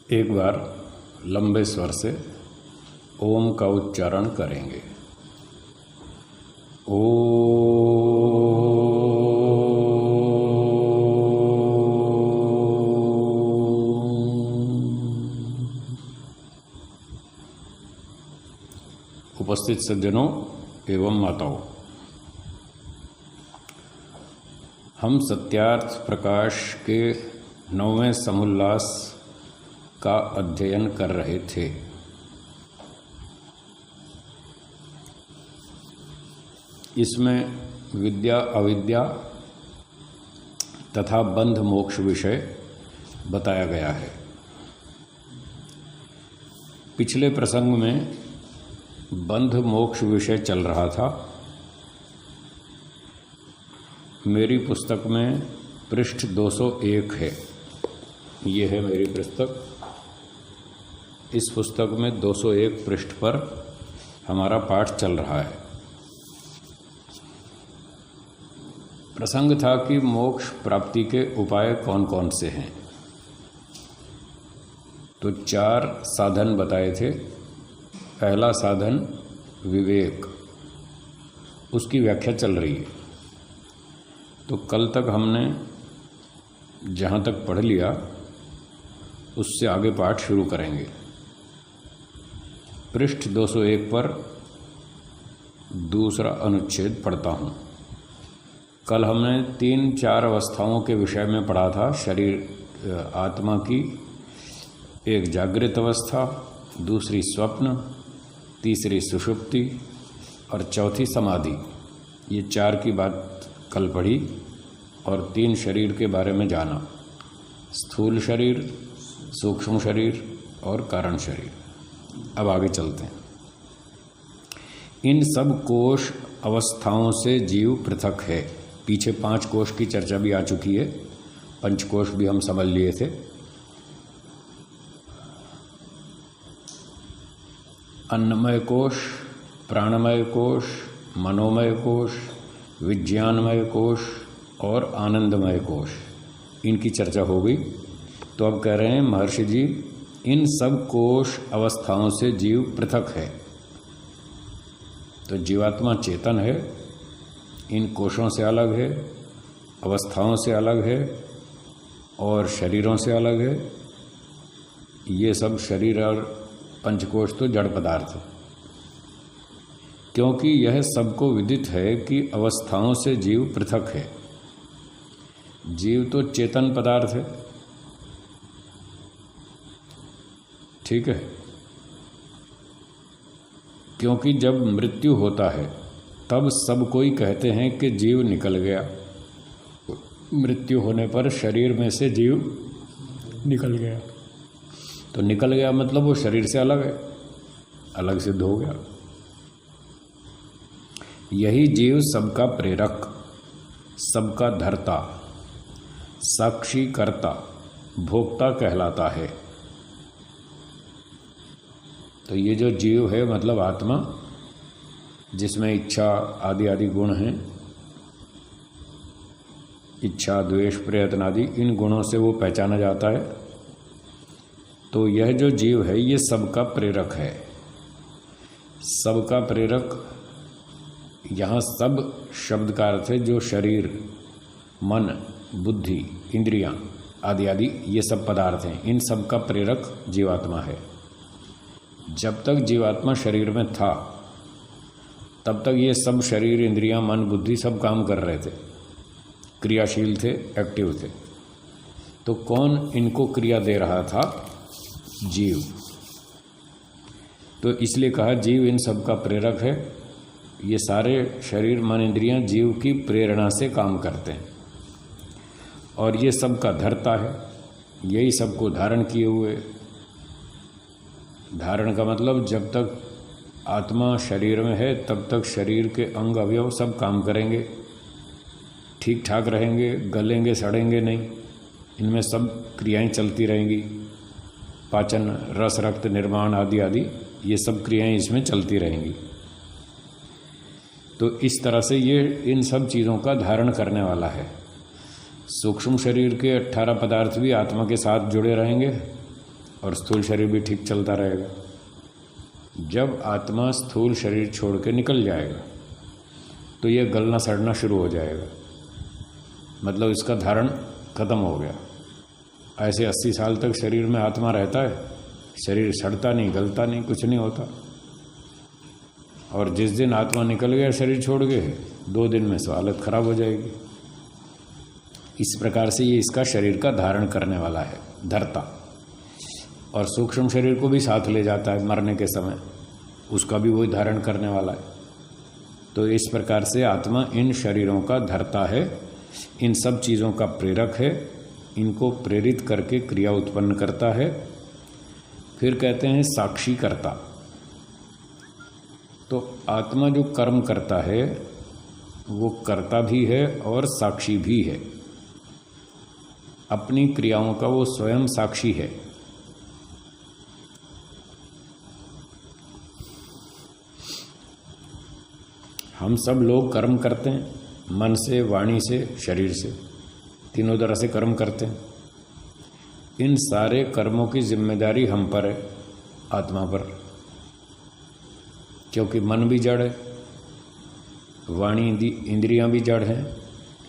एक बार लंबे स्वर से ओम का उच्चारण करेंगे। उपस्थित सज्जनों एवं माताओं, हम सत्यार्थ प्रकाश के 9वें समुल्लास का अध्ययन कर रहे थे। इसमें विद्या अविद्या तथा बंध मोक्ष विषय बताया गया है। पिछले प्रसंग में बंध मोक्ष विषय चल रहा था। मेरी पुस्तक में पृष्ठ 201 है। ये है मेरी पुस्तक। इस पुस्तक में 201 पृष्ठ पर हमारा पाठ चल रहा है। प्रसंग था कि मोक्ष प्राप्ति के उपाय कौन कौन से हैं। तो 4 साधन बताए थे। पहला साधन विवेक, उसकी व्याख्या चल रही है। तो कल तक हमने जहाँ तक पढ़ लिया उससे आगे पाठ शुरू करेंगे। पृष्ठ 201 पर दूसरा अनुच्छेद पढ़ता हूँ। कल हमने 3-4 अवस्थाओं के विषय में पढ़ा था। शरीर आत्मा की एक जागृत अवस्था, दूसरी स्वप्न, तीसरी सुषुप्ति और चौथी समाधि। ये 4 की बात कल पढ़ी और 3 शरीर के बारे में जाना। स्थूल शरीर, सूक्ष्म शरीर और कारण शरीर। अब आगे चलते हैं। इन सब कोश अवस्थाओं से जीव पृथक है। पीछे 5 कोश की चर्चा भी आ चुकी है। पंचकोश भी हम समझ लिए थे। अन्नमय कोश, प्राणमय कोश, मनोमय कोश, विज्ञानमय कोश और आनंदमय कोश, इनकी चर्चा हो गई। तो अब कह रहे हैं महर्षि जी, इन सब कोश अवस्थाओं से जीव पृथक है। तो जीवात्मा चेतन है, इन कोशों से अलग है, अवस्थाओं से अलग है और शरीरों से अलग है। ये सब शरीर और पंचकोश तो जड़ पदार्थ है। क्योंकि यह सबको विदित है कि अवस्थाओं से जीव पृथक है। जीव तो चेतन पदार्थ है, ठीक है। क्योंकि जब मृत्यु होता है तब सब कोई कहते हैं कि जीव निकल गया। मृत्यु होने पर शरीर में से जीव निकल गया। तो निकल गया मतलब वो शरीर से अलग है, अलग सिद्ध हो गया। यही जीव सबका प्रेरक, सबका धर्ता, साक्षी कर्ता, भोक्ता कहलाता है। तो ये जो जीव है मतलब आत्मा, जिसमें इच्छा आदि आदि गुण हैं, इच्छा द्वेष प्रयत्न आदि, इन गुणों से वो पहचाना जाता है। तो यह जो जीव है ये सबका प्रेरक है। सबका प्रेरक, यहाँ सब शब्द का अर्थ है जो शरीर, मन, बुद्धि, इंद्रियां आदि आदि ये सब पदार्थ हैं। इन सब का प्रेरक जीवात्मा है। जब तक जीवात्मा शरीर में था तब तक ये सब शरीर, इंद्रियां, मन, बुद्धि सब काम कर रहे थे, क्रियाशील थे, एक्टिव थे। तो कौन इनको क्रिया दे रहा था? जीव। तो इसलिए कहा जीव इन सब का प्रेरक है। ये सारे शरीर, मन, इंद्रियां जीव की प्रेरणा से काम करते हैं और ये सब का धर्ता है। यही सबको धारण किए हुए। धारण का मतलब जब तक आत्मा शरीर में है तब तक शरीर के अंग अवयव सब काम करेंगे, ठीक ठाक रहेंगे, गलेंगे, सड़ेंगे नहीं। इनमें सब क्रियाएं चलती रहेंगी। पाचन, रस, रक्त निर्माण आदि आदि ये सब क्रियाएं इसमें चलती रहेंगी। तो इस तरह से ये इन सब चीज़ों का धारण करने वाला है। सूक्ष्म शरीर के 18 पदार्थ भी आत्मा के साथ जुड़े रहेंगे और स्थूल शरीर भी ठीक चलता रहेगा। जब आत्मा स्थूल शरीर छोड़ के निकल जाएगा तो ये गलना सड़ना शुरू हो जाएगा, मतलब इसका धारण खत्म हो गया। ऐसे 80 साल तक शरीर में आत्मा रहता है, शरीर सड़ता नहीं, गलता नहीं, कुछ नहीं होता। और जिस दिन आत्मा निकल गया शरीर छोड़ के, 2 दिन में से हालत खराब हो जाएगी। इस प्रकार से ये इसका शरीर का धारण करने वाला है, धरता। और सूक्ष्म शरीर को भी साथ ले जाता है मरने के समय, उसका भी वही धारण करने वाला है। तो इस प्रकार से आत्मा इन शरीरों का धर्ता है, इन सब चीज़ों का प्रेरक है, इनको प्रेरित करके क्रिया उत्पन्न करता है। फिर कहते हैं साक्षी करता। तो आत्मा जो कर्म करता है वो कर्ता भी है और साक्षी भी है। अपनी क्रियाओं का वो स्वयं साक्षी है। हम सब लोग कर्म करते हैं, मन से, वाणी से, शरीर से, तीनों तरह से कर्म करते हैं। इन सारे कर्मों की जिम्मेदारी हम पर है, आत्मा पर, क्योंकि मन भी जड़ है, वाणी इंद्रियां भी जड़ हैं,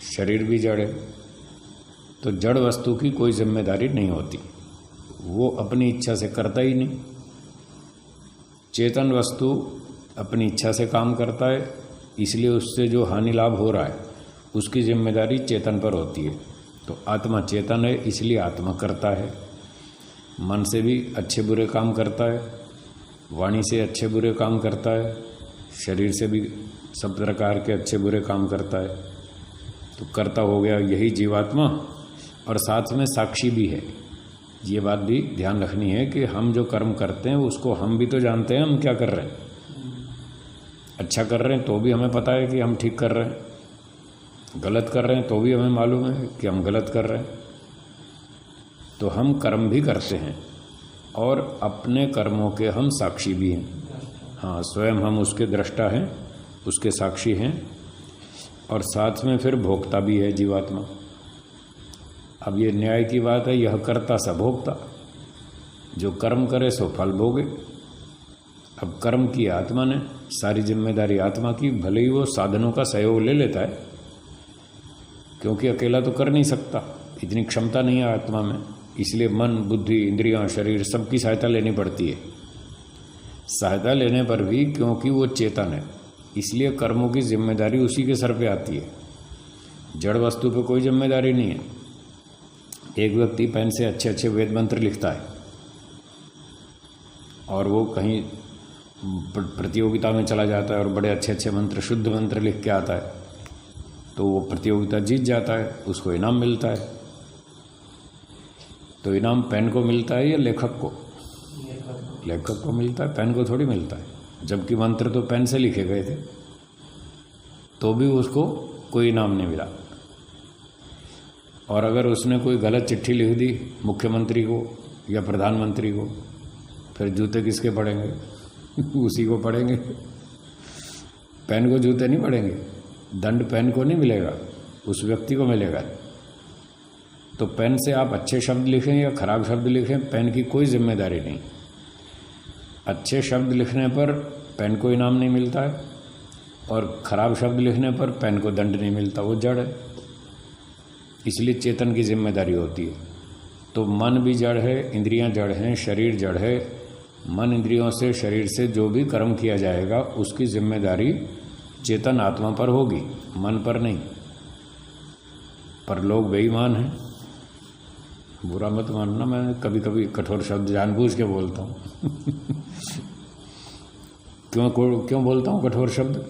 शरीर भी जड़ है। तो जड़ वस्तु की कोई जिम्मेदारी नहीं होती, वो अपनी इच्छा से करता ही नहीं। चेतन वस्तु अपनी इच्छा से काम करता है, इसलिए उससे जो हानि लाभ हो रहा है उसकी जिम्मेदारी चेतन पर होती है। तो आत्मा चेतन है, इसलिए आत्मा करता है। मन से भी अच्छे बुरे काम करता है, वाणी से अच्छे बुरे काम करता है, शरीर से भी सब प्रकार के अच्छे बुरे काम करता है। तो कर्ता हो गया यही जीवात्मा, और साथ में साक्षी भी है। ये बात भी ध्यान रखनी है कि हम जो कर्म करते हैं उसको हम भी तो जानते हैं हम क्या कर रहे हैं। अच्छा कर रहे हैं तो भी हमें पता है कि हम ठीक कर रहे हैं, गलत कर रहे हैं तो भी हमें मालूम है कि हम गलत कर रहे हैं। तो हम कर्म भी करते हैं और अपने कर्मों के हम साक्षी भी हैं। हाँ, स्वयं हम उसके दृष्टा हैं, उसके साक्षी हैं, और साथ में फिर भोक्ता भी है जीवात्मा। अब ये न्याय की बात है, यह कर्ता स भोक्ता, जो कर्म करे सो फल भोगे। अब कर्म की आत्मा ने, सारी जिम्मेदारी आत्मा की, भले ही वो साधनों का सहयोग ले लेता है, क्योंकि अकेला तो कर नहीं सकता, इतनी क्षमता नहीं है आत्मा में, इसलिए मन, बुद्धि, इंद्रियां, शरीर सबकी सहायता लेनी पड़ती है। सहायता लेने पर भी क्योंकि वो चेतन है, इसलिए कर्मों की जिम्मेदारी उसी के सर पे आती है, जड़ वस्तु पे कोई जिम्मेदारी नहीं है। एक व्यक्ति पेन से अच्छे अच्छे वेद मंत्र लिखता है और वो कहीं प्रतियोगिता में चला जाता है और बड़े अच्छे अच्छे मंत्र, शुद्ध मंत्र लिख के आता है, तो वो प्रतियोगिता जीत जाता है, उसको इनाम मिलता है। तो इनाम पेन को मिलता है या लेखक को? लेखक को मिलता है, पेन को थोड़ी मिलता है। जबकि मंत्र तो पेन से लिखे गए थे, तो भी उसको कोई इनाम नहीं मिला। और अगर उसने कोई गलत चिट्ठी लिख दी मुख्यमंत्री को या प्रधानमंत्री को, फिर जूते किसके पड़ेंगे? उसी को पड़ेंगे, पेन को जूते नहीं पड़ेंगे। दंड पेन को नहीं मिलेगा, उस व्यक्ति को मिलेगा। तो पेन से आप अच्छे शब्द लिखें या खराब शब्द लिखें, पेन की कोई जिम्मेदारी नहीं। अच्छे शब्द लिखने पर पेन को इनाम नहीं मिलता है और खराब शब्द लिखने पर पेन को दंड नहीं मिलता, वो जड़ है। इसलिए चेतन की जिम्मेदारी होती है। तो मन भी जड़ है, इंद्रियां जड़ हैं, शरीर जड़ है। मन, इंद्रियों से, शरीर से जो भी कर्म किया जाएगा उसकी जिम्मेदारी चेतन आत्मा पर होगी, मन पर नहीं। पर लोग बेईमान हैं, बुरा मत मानना, मैं कभी कभी कठोर शब्द जानबूझ के बोलता हूँ। क्यों बोलता हूँ कठोर शब्द?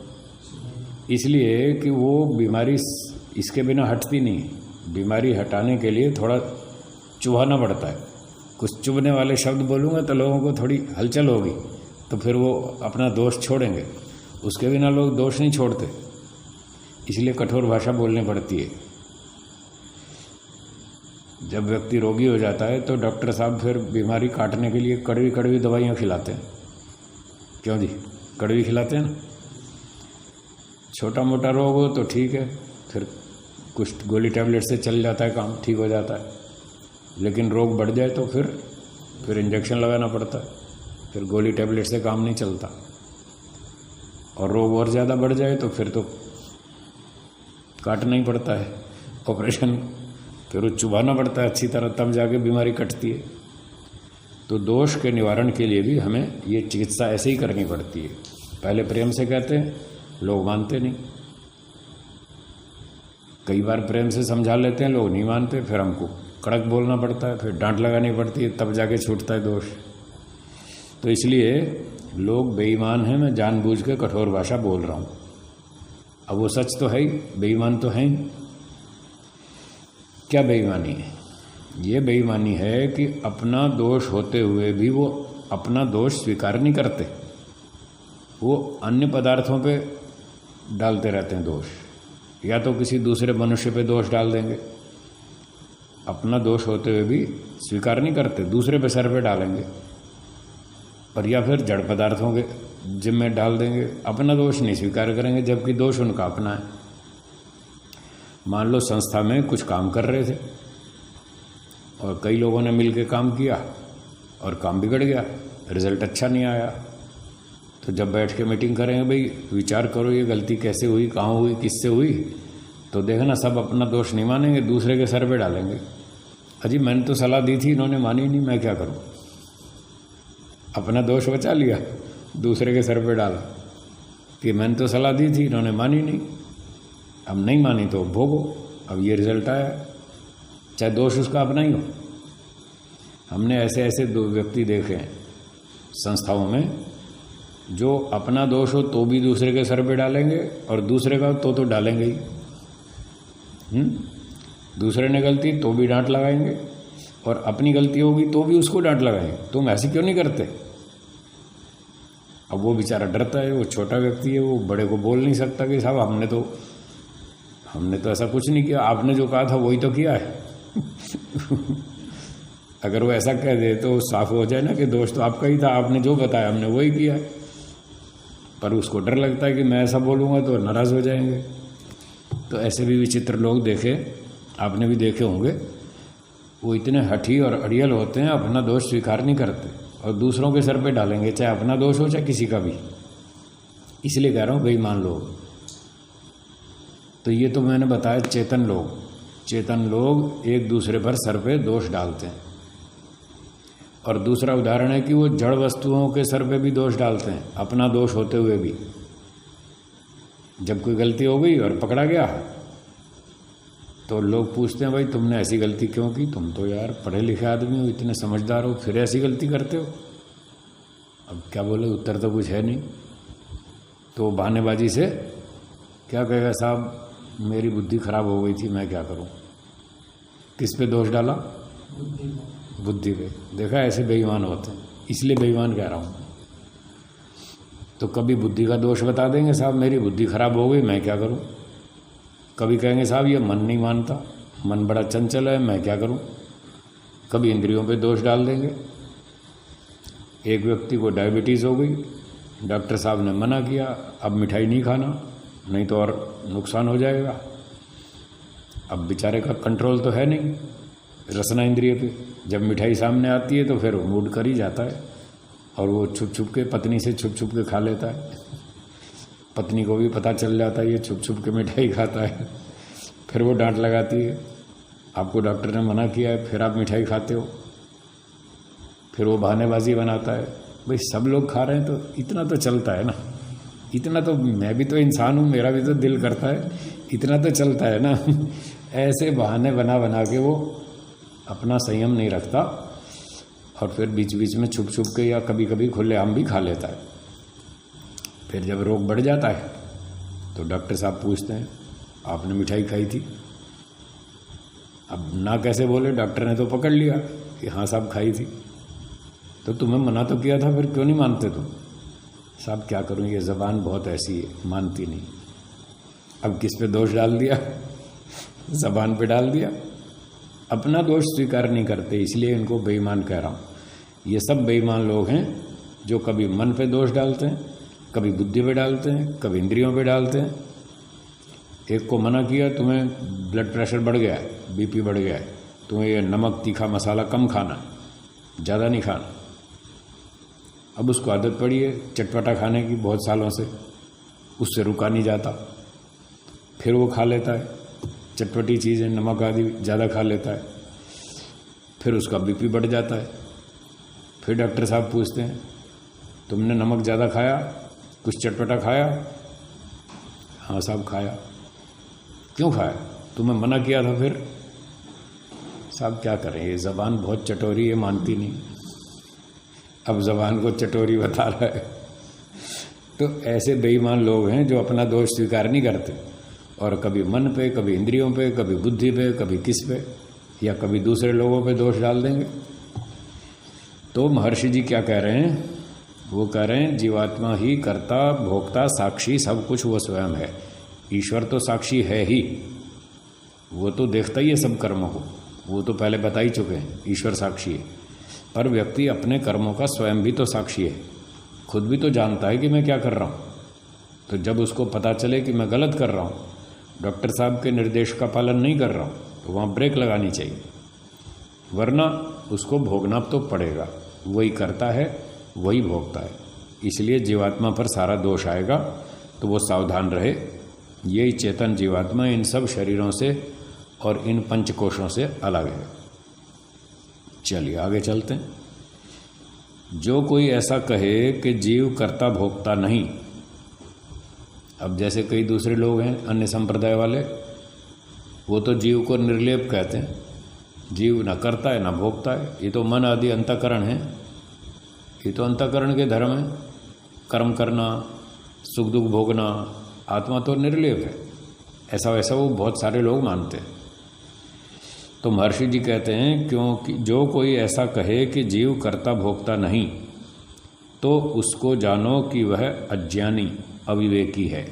इसलिए कि वो बीमारी इसके बिना हटती नहीं। बीमारी हटाने के लिए थोड़ा चुभाना पड़ता है। कुछ चुभने वाले शब्द बोलूँगा तो लोगों को थोड़ी हलचल होगी, तो फिर वो अपना दोष छोड़ेंगे। उसके बिना लोग दोष नहीं छोड़ते, इसलिए कठोर भाषा बोलनी पड़ती है। जब व्यक्ति रोगी हो जाता है तो डॉक्टर साहब फिर बीमारी काटने के लिए कड़वी कड़वी दवाइयाँ खिलाते हैं। क्यों जी? कड़वी खिलाते हैं ना। छोटा मोटा रोग हो तो ठीक है, फिर कुछ गोली टैबलेट से चल जाता है, काम ठीक हो जाता है। लेकिन रोग बढ़ जाए तो फिर फिर इंजेक्शन लगाना पड़ता है, फिर गोली टैबलेट से काम नहीं चलता। और रोग और ज़्यादा बढ़ जाए तो फिर तो काटना ही पड़ता है, ऑपरेशन, फिर वो चुभाना पड़ता है अच्छी तरह, तब जाके बीमारी कटती है। तो दोष के निवारण के लिए भी हमें ये चिकित्सा ऐसे ही करनी पड़ती है। पहले प्रेम से कहते हैं, लोग मानते नहीं, कई बार प्रेम से समझा लेते हैं, लोग नहीं मानते, फिर हमको कड़क बोलना पड़ता है, फिर डांट लगानी पड़ती है, तब जाके छूटता है दोष। तो इसलिए लोग बेईमान हैं, मैं जानबूझ के कठोर भाषा बोल रहा हूँ। अब वो सच तो है ही, बेईमान तो है ही। क्या बेईमानी है? ये बेईमानी है कि अपना दोष होते हुए भी वो अपना दोष स्वीकार नहीं करते, वो अन्य पदार्थों पे डालते रहते हैं दोष, या तो किसी दूसरे मनुष्य पे दोष डाल देंगे, अपना दोष होते हुए भी स्वीकार नहीं करते, दूसरे पे सर पे डालेंगे, और या फिर जड़ पदार्थों के जिम्मे डाल देंगे, अपना दोष नहीं स्वीकार करेंगे, जबकि दोष उनका अपना है। मान लो संस्था में कुछ काम कर रहे थे और कई लोगों ने मिलकर काम किया और काम बिगड़ गया, रिजल्ट अच्छा नहीं आया, तो जब बैठ के मीटिंग करेंगे, भाई विचार करो ये गलती कैसे हुई, कहाँ हुई, किससे हुई, तो देखना सब अपना दोष नहीं मानेंगे, दूसरे के सर पे डालेंगे। अजी मैंने तो सलाह दी थी, इन्होंने मानी नहीं, मैं क्या करूं? अपना दोष बचा लिया, दूसरे के सर पे डाला कि मैंने तो सलाह दी थी, इन्होंने मानी नहीं, अब नहीं मानी तो भोगो, अब ये रिजल्ट आया, चाहे दोष उसका अपना ही हो। हमने ऐसे ऐसे दो व्यक्ति देखे हैं संस्थाओं में, जो अपना दोष हो तो भी दूसरे के सर पे डालेंगे, और दूसरे का तो डालेंगे ही। दूसरे ने गलती तो भी डांट लगाएंगे, और अपनी गलती होगी तो भी उसको डांट लगाएंगे, तुम ऐसे क्यों नहीं करते? अब वो बेचारा डरता है, वो छोटा व्यक्ति है, वो बड़े को बोल नहीं सकता कि साहब हमने तो ऐसा कुछ नहीं किया, आपने जो कहा था वही तो किया है। अगर वो ऐसा कह दे तो साफ हो जाए ना कि दोष तो आपका ही था, आपने जो बताया हमने वही किया है। पर उसको डर लगता है कि मैं ऐसा बोलूँगा तो नाराज़ हो जाएंगे। तो ऐसे भी विचित्र लोग देखे, आपने भी देखे होंगे, वो इतने हठी और अड़ियल होते हैं, अपना दोष स्वीकार नहीं करते और दूसरों के सर पे डालेंगे, चाहे अपना दोष हो चाहे किसी का भी। इसलिए कह रहा हूँ बेईमान लोग। तो ये तो मैंने बताया चेतन लोग एक दूसरे पर सर पे दोष डालते हैं। और दूसरा उदाहरण है कि वो जड़ वस्तुओं के सर पे भी दोष डालते हैं, अपना दोष होते हुए भी। जब कोई गलती हो गई और पकड़ा गया तो लोग पूछते हैं, भाई तुमने ऐसी गलती क्यों की? तुम तो यार पढ़े लिखे आदमी हो, इतने समझदार हो, फिर ऐसी गलती करते हो। अब क्या बोले, उत्तर तो कुछ है नहीं। तो बहानेबाजी से क्या कहेगा, साहब मेरी बुद्धि खराब हो गई थी, मैं क्या करूं? किस पे दोष डाला? बुद्धि पे। देखा, ऐसे बेईमान होते हैं, इसलिए बेईमान कह रहा हूं। तो कभी बुद्धि का दोष बता देंगे, साहब मेरी बुद्धि खराब हो गई, मैं क्या करूं? कभी कहेंगे, साहब ये मन नहीं मानता, मन बड़ा चंचल है, मैं क्या करूं? कभी इंद्रियों पे दोष डाल देंगे। एक व्यक्ति को डायबिटीज़ हो गई, डॉक्टर साहब ने मना किया, अब मिठाई नहीं खाना, नहीं तो और नुकसान हो जाएगा। अब बेचारे का कंट्रोल तो है नहीं रसना इंद्रिय पे, जब मिठाई सामने आती है तो फिर मूड कर ही जाता है, और वो छुप छुप के पत्नी से छुप छुप के खा लेता है। पत्नी को भी पता चल जाता है ये छुप छुप के मिठाई खाता है, फिर वो डांट लगाती है, आपको डॉक्टर ने मना किया है, फिर आप मिठाई खाते हो। फिर वो बहानेबाजी बनाता है, भाई सब लोग खा रहे हैं तो इतना तो चलता है ना, इतना तो मैं भी तो इंसान हूँ, मेरा भी तो दिल करता है, इतना तो चलता है ना। ऐसे बहाने बना बना के वो अपना संयम नहीं रखता, और फिर बीच बीच में छुप छुप के या कभी कभी खुलेआम भी खा लेता है। फिर जब रोग बढ़ जाता है तो डॉक्टर साहब पूछते हैं, आपने मिठाई खाई थी? अब ना कैसे बोले, डॉक्टर ने तो पकड़ लिया कि हाँ साहब खाई थी। तो तुम्हें मना तो किया था, फिर क्यों नहीं मानते तुम? साहब क्या करूं, ये ज़बान बहुत ऐसी है, मानती नहीं। अब किस पे दोष डाल दिया? ज़बान पे डाल दिया। अपना दोष स्वीकार नहीं करते, इसलिए इनको बेईमान कह रहा हूँ। ये सब बेईमान लोग हैं जो कभी मन पे दोष डालते हैं, कभी बुद्धि पे डालते हैं, कभी इंद्रियों पे डालते हैं। एक को मना किया, तुम्हें ब्लड प्रेशर बढ़ गया है, बीपी बढ़ गया है, तुम्हें ये नमक तीखा मसाला कम खाना, ज़्यादा नहीं खाना। अब उसको आदत पड़ी है चटपटा खाने की बहुत सालों से, उससे रुका नहीं जाता, फिर वो खा लेता है चटपटी चीज़ें, नमक आदि ज़्यादा खा लेता है, फिर उसका बीपी बढ़ जाता है। फिर डॉक्टर साहब पूछते हैं तुमने नमक ज़्यादा खाया, कुछ चटपटा खाया? हाँ साहब खाया। क्यों खाया? तुम्हें मना किया था। फिर साहब क्या करें, ये ज़बान बहुत चटोरी है, मानती नहीं। अब ज़बान को चटोरी बता रहा है। तो ऐसे बेईमान लोग हैं जो अपना दोष स्वीकार नहीं करते और कभी मन पे, कभी इंद्रियों पे, कभी बुद्धि पे, कभी किस पे, या कभी दूसरे लोगों पे दोष डाल देंगे। तो महर्षि जी क्या कह रहे हैं? वो कह रहे हैं जीवात्मा ही कर्ता भोक्ता साक्षी सब कुछ वो स्वयं है। ईश्वर तो साक्षी है ही, वो तो देखता ही है सब कर्मों को, वो तो पहले बता ही चुके हैं, ईश्वर साक्षी है। पर व्यक्ति अपने कर्मों का स्वयं भी तो साक्षी है, खुद भी तो जानता है कि मैं क्या कर रहा हूँ। तो जब उसको पता चले कि मैं गलत कर रहा हूँ, डॉक्टर साहब के निर्देश का पालन नहीं कर रहा हूँ, तो वहाँ ब्रेक लगानी चाहिए, वरना उसको भोगना तो पड़ेगा। वही करता है, वही भोगता है, इसलिए जीवात्मा पर सारा दोष आएगा। तो वो सावधान रहे। यही चेतन जीवात्मा इन सब शरीरों से और इन पंचकोशों से अलग है। चलिए आगे चलते हैं। जो कोई ऐसा कहे कि जीव कर्ता भोक्ता नहीं, अब जैसे कई दूसरे लोग हैं अन्य संप्रदाय वाले, वो तो जीव को निर्लेप कहते हैं, जीव न करता है न भोगता है, ये तो मन आदि अंतःकरण है, ये तो अंतःकरण के धर्म है, कर्म करना, सुख दुख भोगना। आत्मा तो निर्लेप है, ऐसा वैसा वो बहुत सारे लोग मानते हैं। तो महर्षि जी कहते हैं क्योंकि जो कोई ऐसा कहे कि जीव कर्ता भोक्ता नहीं, तो उसको जानो कि वह अज्ञानी अविवेकी है।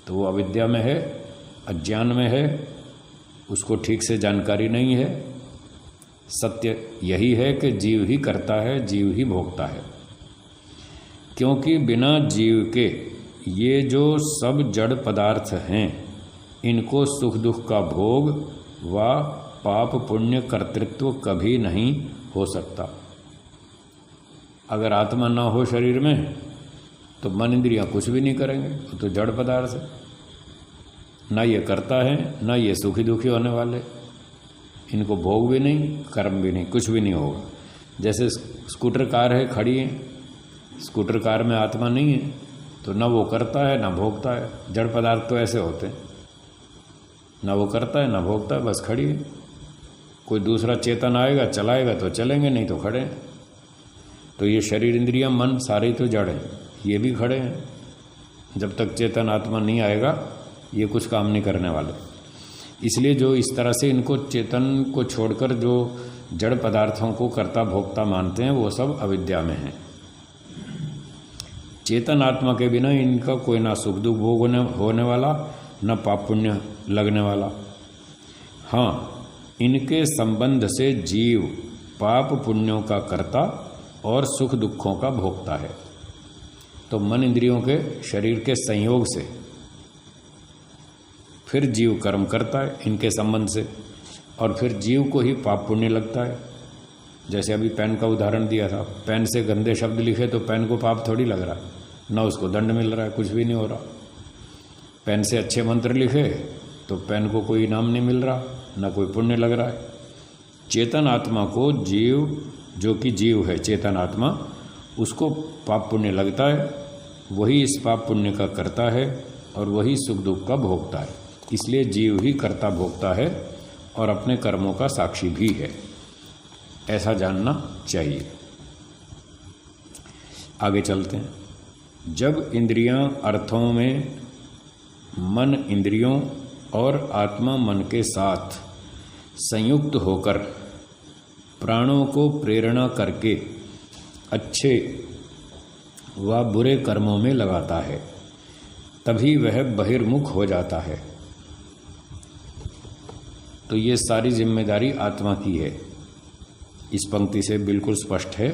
तो वो अविद्या में है, अज्ञान में है, उसको ठीक से जानकारी नहीं है। सत्य यही है कि जीव ही करता है, जीव ही भोगता है, क्योंकि बिना जीव के ये जो सब जड़ पदार्थ हैं, इनको सुख दुख का भोग व पाप पुण्य कर्तृत्व कभी नहीं हो सकता। अगर आत्मा ना हो शरीर में तो मन इंद्रियां कुछ भी नहीं करेंगे, तो जड़ पदार्थ है, ना ये करता है ना ये सुखी दुखी होने वाले, इनको भोग भी नहीं, कर्म भी नहीं, कुछ भी नहीं होगा। जैसे स्कूटर कार है, खड़ी है, स्कूटर कार में आत्मा नहीं है, तो ना वो करता है ना भोगता है। जड़ पदार्थ तो ऐसे होते हैं, ना वो करता है ना भोगता है, बस खड़ी है। कोई दूसरा चेतन आएगा चलाएगा तो चलेंगे, नहीं तो खड़े हैं। तो ये शरीर इंद्रियां मन सारे तो जड़ हैं, ये भी खड़े हैं। जब तक चेतन आत्मा नहीं आएगा ये कुछ काम नहीं करने वाले। इसलिए जो इस तरह से इनको चेतन को छोड़कर जो जड़ पदार्थों को कर्ता भोक्ता मानते हैं, वो सब अविद्या में हैं। चेतन आत्मा के बिना इनका कोई ना सुख दुख भोग होने वाला, न पाप पुण्य लगने वाला। हाँ, इनके संबंध से जीव पाप पुण्यों का कर्ता और सुख दुखों का भोगता है। तो मन इंद्रियों के शरीर के संयोग से फिर जीव कर्म करता है इनके संबंध से, और फिर जीव को ही पाप पुण्य लगता है। जैसे अभी पेन का उदाहरण दिया था, पेन से गंदे शब्द लिखे तो पेन को पाप थोड़ी लग रहा है, ना उसको दंड मिल रहा है, कुछ भी नहीं हो रहा। पेन से अच्छे मंत्र लिखे तो पेन को कोई इनाम नहीं मिल रहा, ना कोई पुण्य लग रहा है। चेतन आत्मा को जीव, जो कि जीव है चेतन आत्मा, उसको पाप पुण्य लगता है, वही इस पाप पुण्य का करता है और वही सुख दुख का भोगता है। इसलिए जीव ही कर्ता भोगता है और अपने कर्मों का साक्षी भी है, ऐसा जानना चाहिए। आगे चलते हैं। जब इंद्रियां अर्थों में मन इंद्रियों और आत्मा मन के साथ संयुक्त होकर प्राणों को प्रेरणा करके अच्छे व बुरे कर्मों में लगाता है, तभी वह बहिर्मुख हो जाता है। तो ये सारी जिम्मेदारी आत्मा की है, इस पंक्ति से बिल्कुल स्पष्ट है।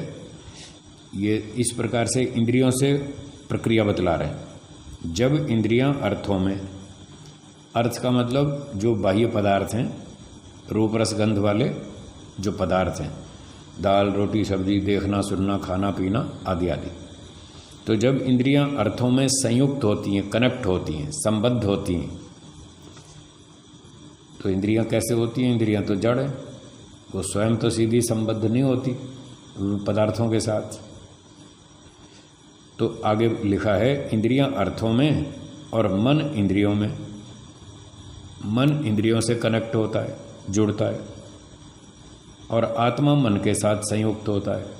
ये इस प्रकार से इंद्रियों से प्रक्रिया बतला रहे हैं। जब इंद्रियां अर्थों में, अर्थ का मतलब जो बाह्य पदार्थ हैं, रूप रस गंध वाले जो पदार्थ हैं, दाल रोटी सब्जी, देखना सुनना, खाना पीना आदि आदि। तो जब इंद्रियां अर्थों में संयुक्त होती हैं, कनेक्ट होती हैं, संबद्ध होती हैं, तो इंद्रियां कैसे होती हैं? इंद्रियां तो जड़ है, वो स्वयं तो सीधी संबद्ध नहीं होती पदार्थों के साथ। तो आगे लिखा है इंद्रियां अर्थों में और मन इंद्रियों में। मन इंद्रियों से कनेक्ट होता है, जुड़ता है, और आत्मा मन के साथ संयुक्त होता है।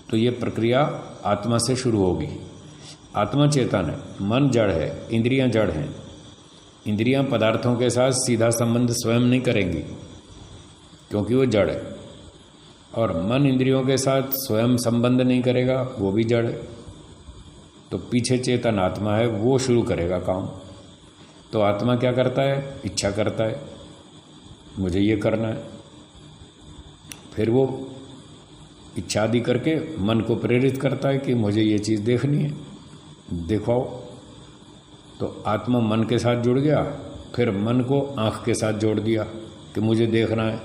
तो ये प्रक्रिया आत्मा से शुरू होगी। आत्मा चेतन है, मन जड़ है, इंद्रियां जड़ हैं। इंद्रियां पदार्थों के साथ सीधा संबंध स्वयं नहीं करेंगी क्योंकि वो जड़ है, और मन इंद्रियों के साथ स्वयं संबंध नहीं करेगा, वो भी जड़ है। तो पीछे चेतन आत्मा है, वो शुरू करेगा काम। तो आत्मा क्या करता है? इच्छा करता है, मुझे ये करना है। फिर वो इच्छा आदि करके मन को प्रेरित करता है कि मुझे ये चीज़ देखनी है, दिखाओ। तो आत्मा मन के साथ जुड़ गया, फिर मन को आँख के साथ जोड़ दिया कि मुझे देखना है।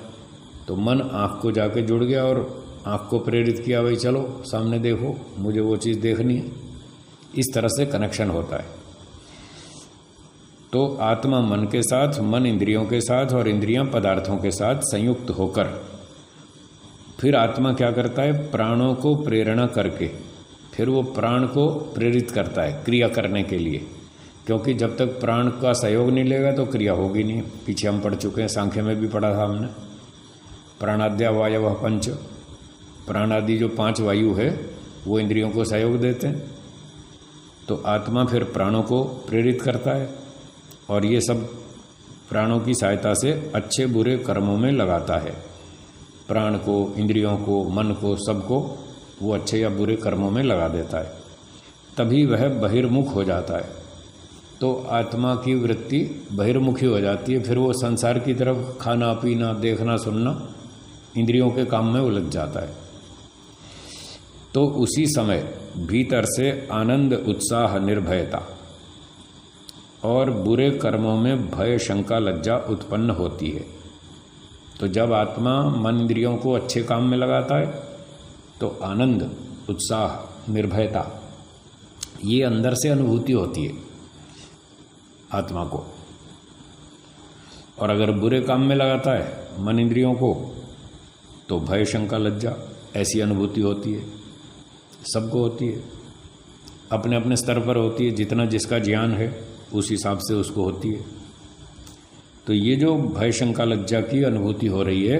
तो मन आँख को जाके जुड़ गया और आँख को प्रेरित किया, भाई चलो सामने देखो, मुझे वो चीज़ देखनी है। इस तरह से कनेक्शन होता है। तो आत्मा मन के साथ, मन इंद्रियों के साथ और इंद्रियां पदार्थों के साथ संयुक्त होकर फिर आत्मा क्या करता है? प्राणों को प्रेरणा करके फिर वो प्राण को प्रेरित करता है क्रिया करने के लिए, क्योंकि जब तक प्राण का सहयोग नहीं लेगा तो क्रिया होगी नहीं। पीछे हम पढ़ चुके हैं, सांख्य में भी पढ़ा था हमने, प्राणाद्या वायव पंच। प्राणादि जो 5 वायु है वो इंद्रियों को सहयोग देते हैं। तो आत्मा फिर प्राणों को प्रेरित करता है और ये सब प्राणों की सहायता से अच्छे बुरे कर्मों में लगाता है। प्राण को, इंद्रियों को, मन को, सबको वो अच्छे या बुरे कर्मों में लगा देता है। तभी वह बहिर्मुख हो जाता है। तो आत्मा की वृत्ति बहिर्मुखी हो जाती है। फिर वो संसार की तरफ खाना पीना, देखना सुनना, इंद्रियों के काम में उलझ जाता है। तो उसी समय भीतर से आनंद, उत्साह, निर्भयता और बुरे कर्मों में भय, शंका, लज्जा उत्पन्न होती है। तो जब आत्मा मन इंद्रियों को अच्छे काम में लगाता है तो आनंद, उत्साह, निर्भयता, ये अंदर से अनुभूति होती है आत्मा को। और अगर बुरे काम में लगाता है मन इंद्रियों को तो भय, शंका, लज्जा ऐसी अनुभूति होती है। सबको होती है, अपने अपने स्तर पर होती है। जितना जिसका ज्ञान है उस हिसाब से उसको होती है। तो ये जो भय, शंका, लज्जा की अनुभूति हो रही है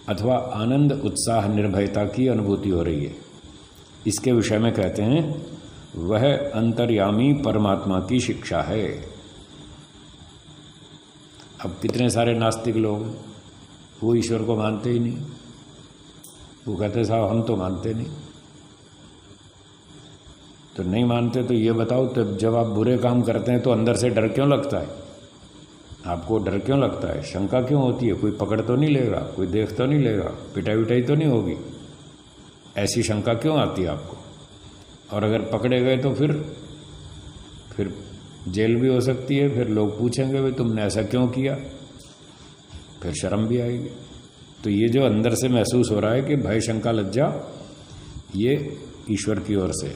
अथवा आनंद, उत्साह, निर्भयता की अनुभूति हो रही है, इसके विषय में कहते हैं वह अंतर्यामी परमात्मा की शिक्षा है। अब कितने सारे नास्तिक लोग वो ईश्वर को मानते ही नहीं, वो कहते साहब हम तो मानते नहीं। तो नहीं मानते तो ये बताओ, तो जब आप बुरे काम करते हैं तो अंदर से डर क्यों लगता है? आपको डर क्यों लगता है? शंका क्यों होती है? कोई पकड़ तो नहीं लेगा, कोई देख तो नहीं लेगा, पिटाई विटाई तो नहीं होगी? ऐसी शंका क्यों आती है आपको? और अगर पकड़े गए तो फिर जेल भी हो सकती है। फिर लोग पूछेंगे भाई तुमने ऐसा क्यों किया, फिर शर्म भी आएगी। तो ये जो अंदर से महसूस हो रहा है कि भय, शंका, लज्जा ये ईश्वर की ओर से,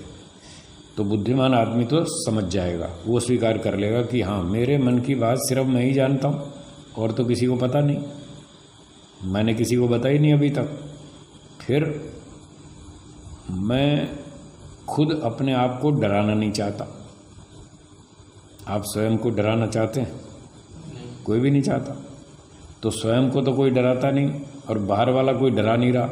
तो बुद्धिमान आदमी तो समझ जाएगा, वो स्वीकार कर लेगा कि हाँ मेरे मन की बात सिर्फ मैं ही जानता हूँ और तो किसी को पता नहीं, मैंने किसी को बताई नहीं अभी तक। फिर मैं खुद अपने आप को डराना नहीं चाहता। आप स्वयं को डराना चाहते हैं? कोई भी नहीं चाहता। तो स्वयं को तो कोई डराता नहीं और बाहर वाला कोई डरा नहीं रहा,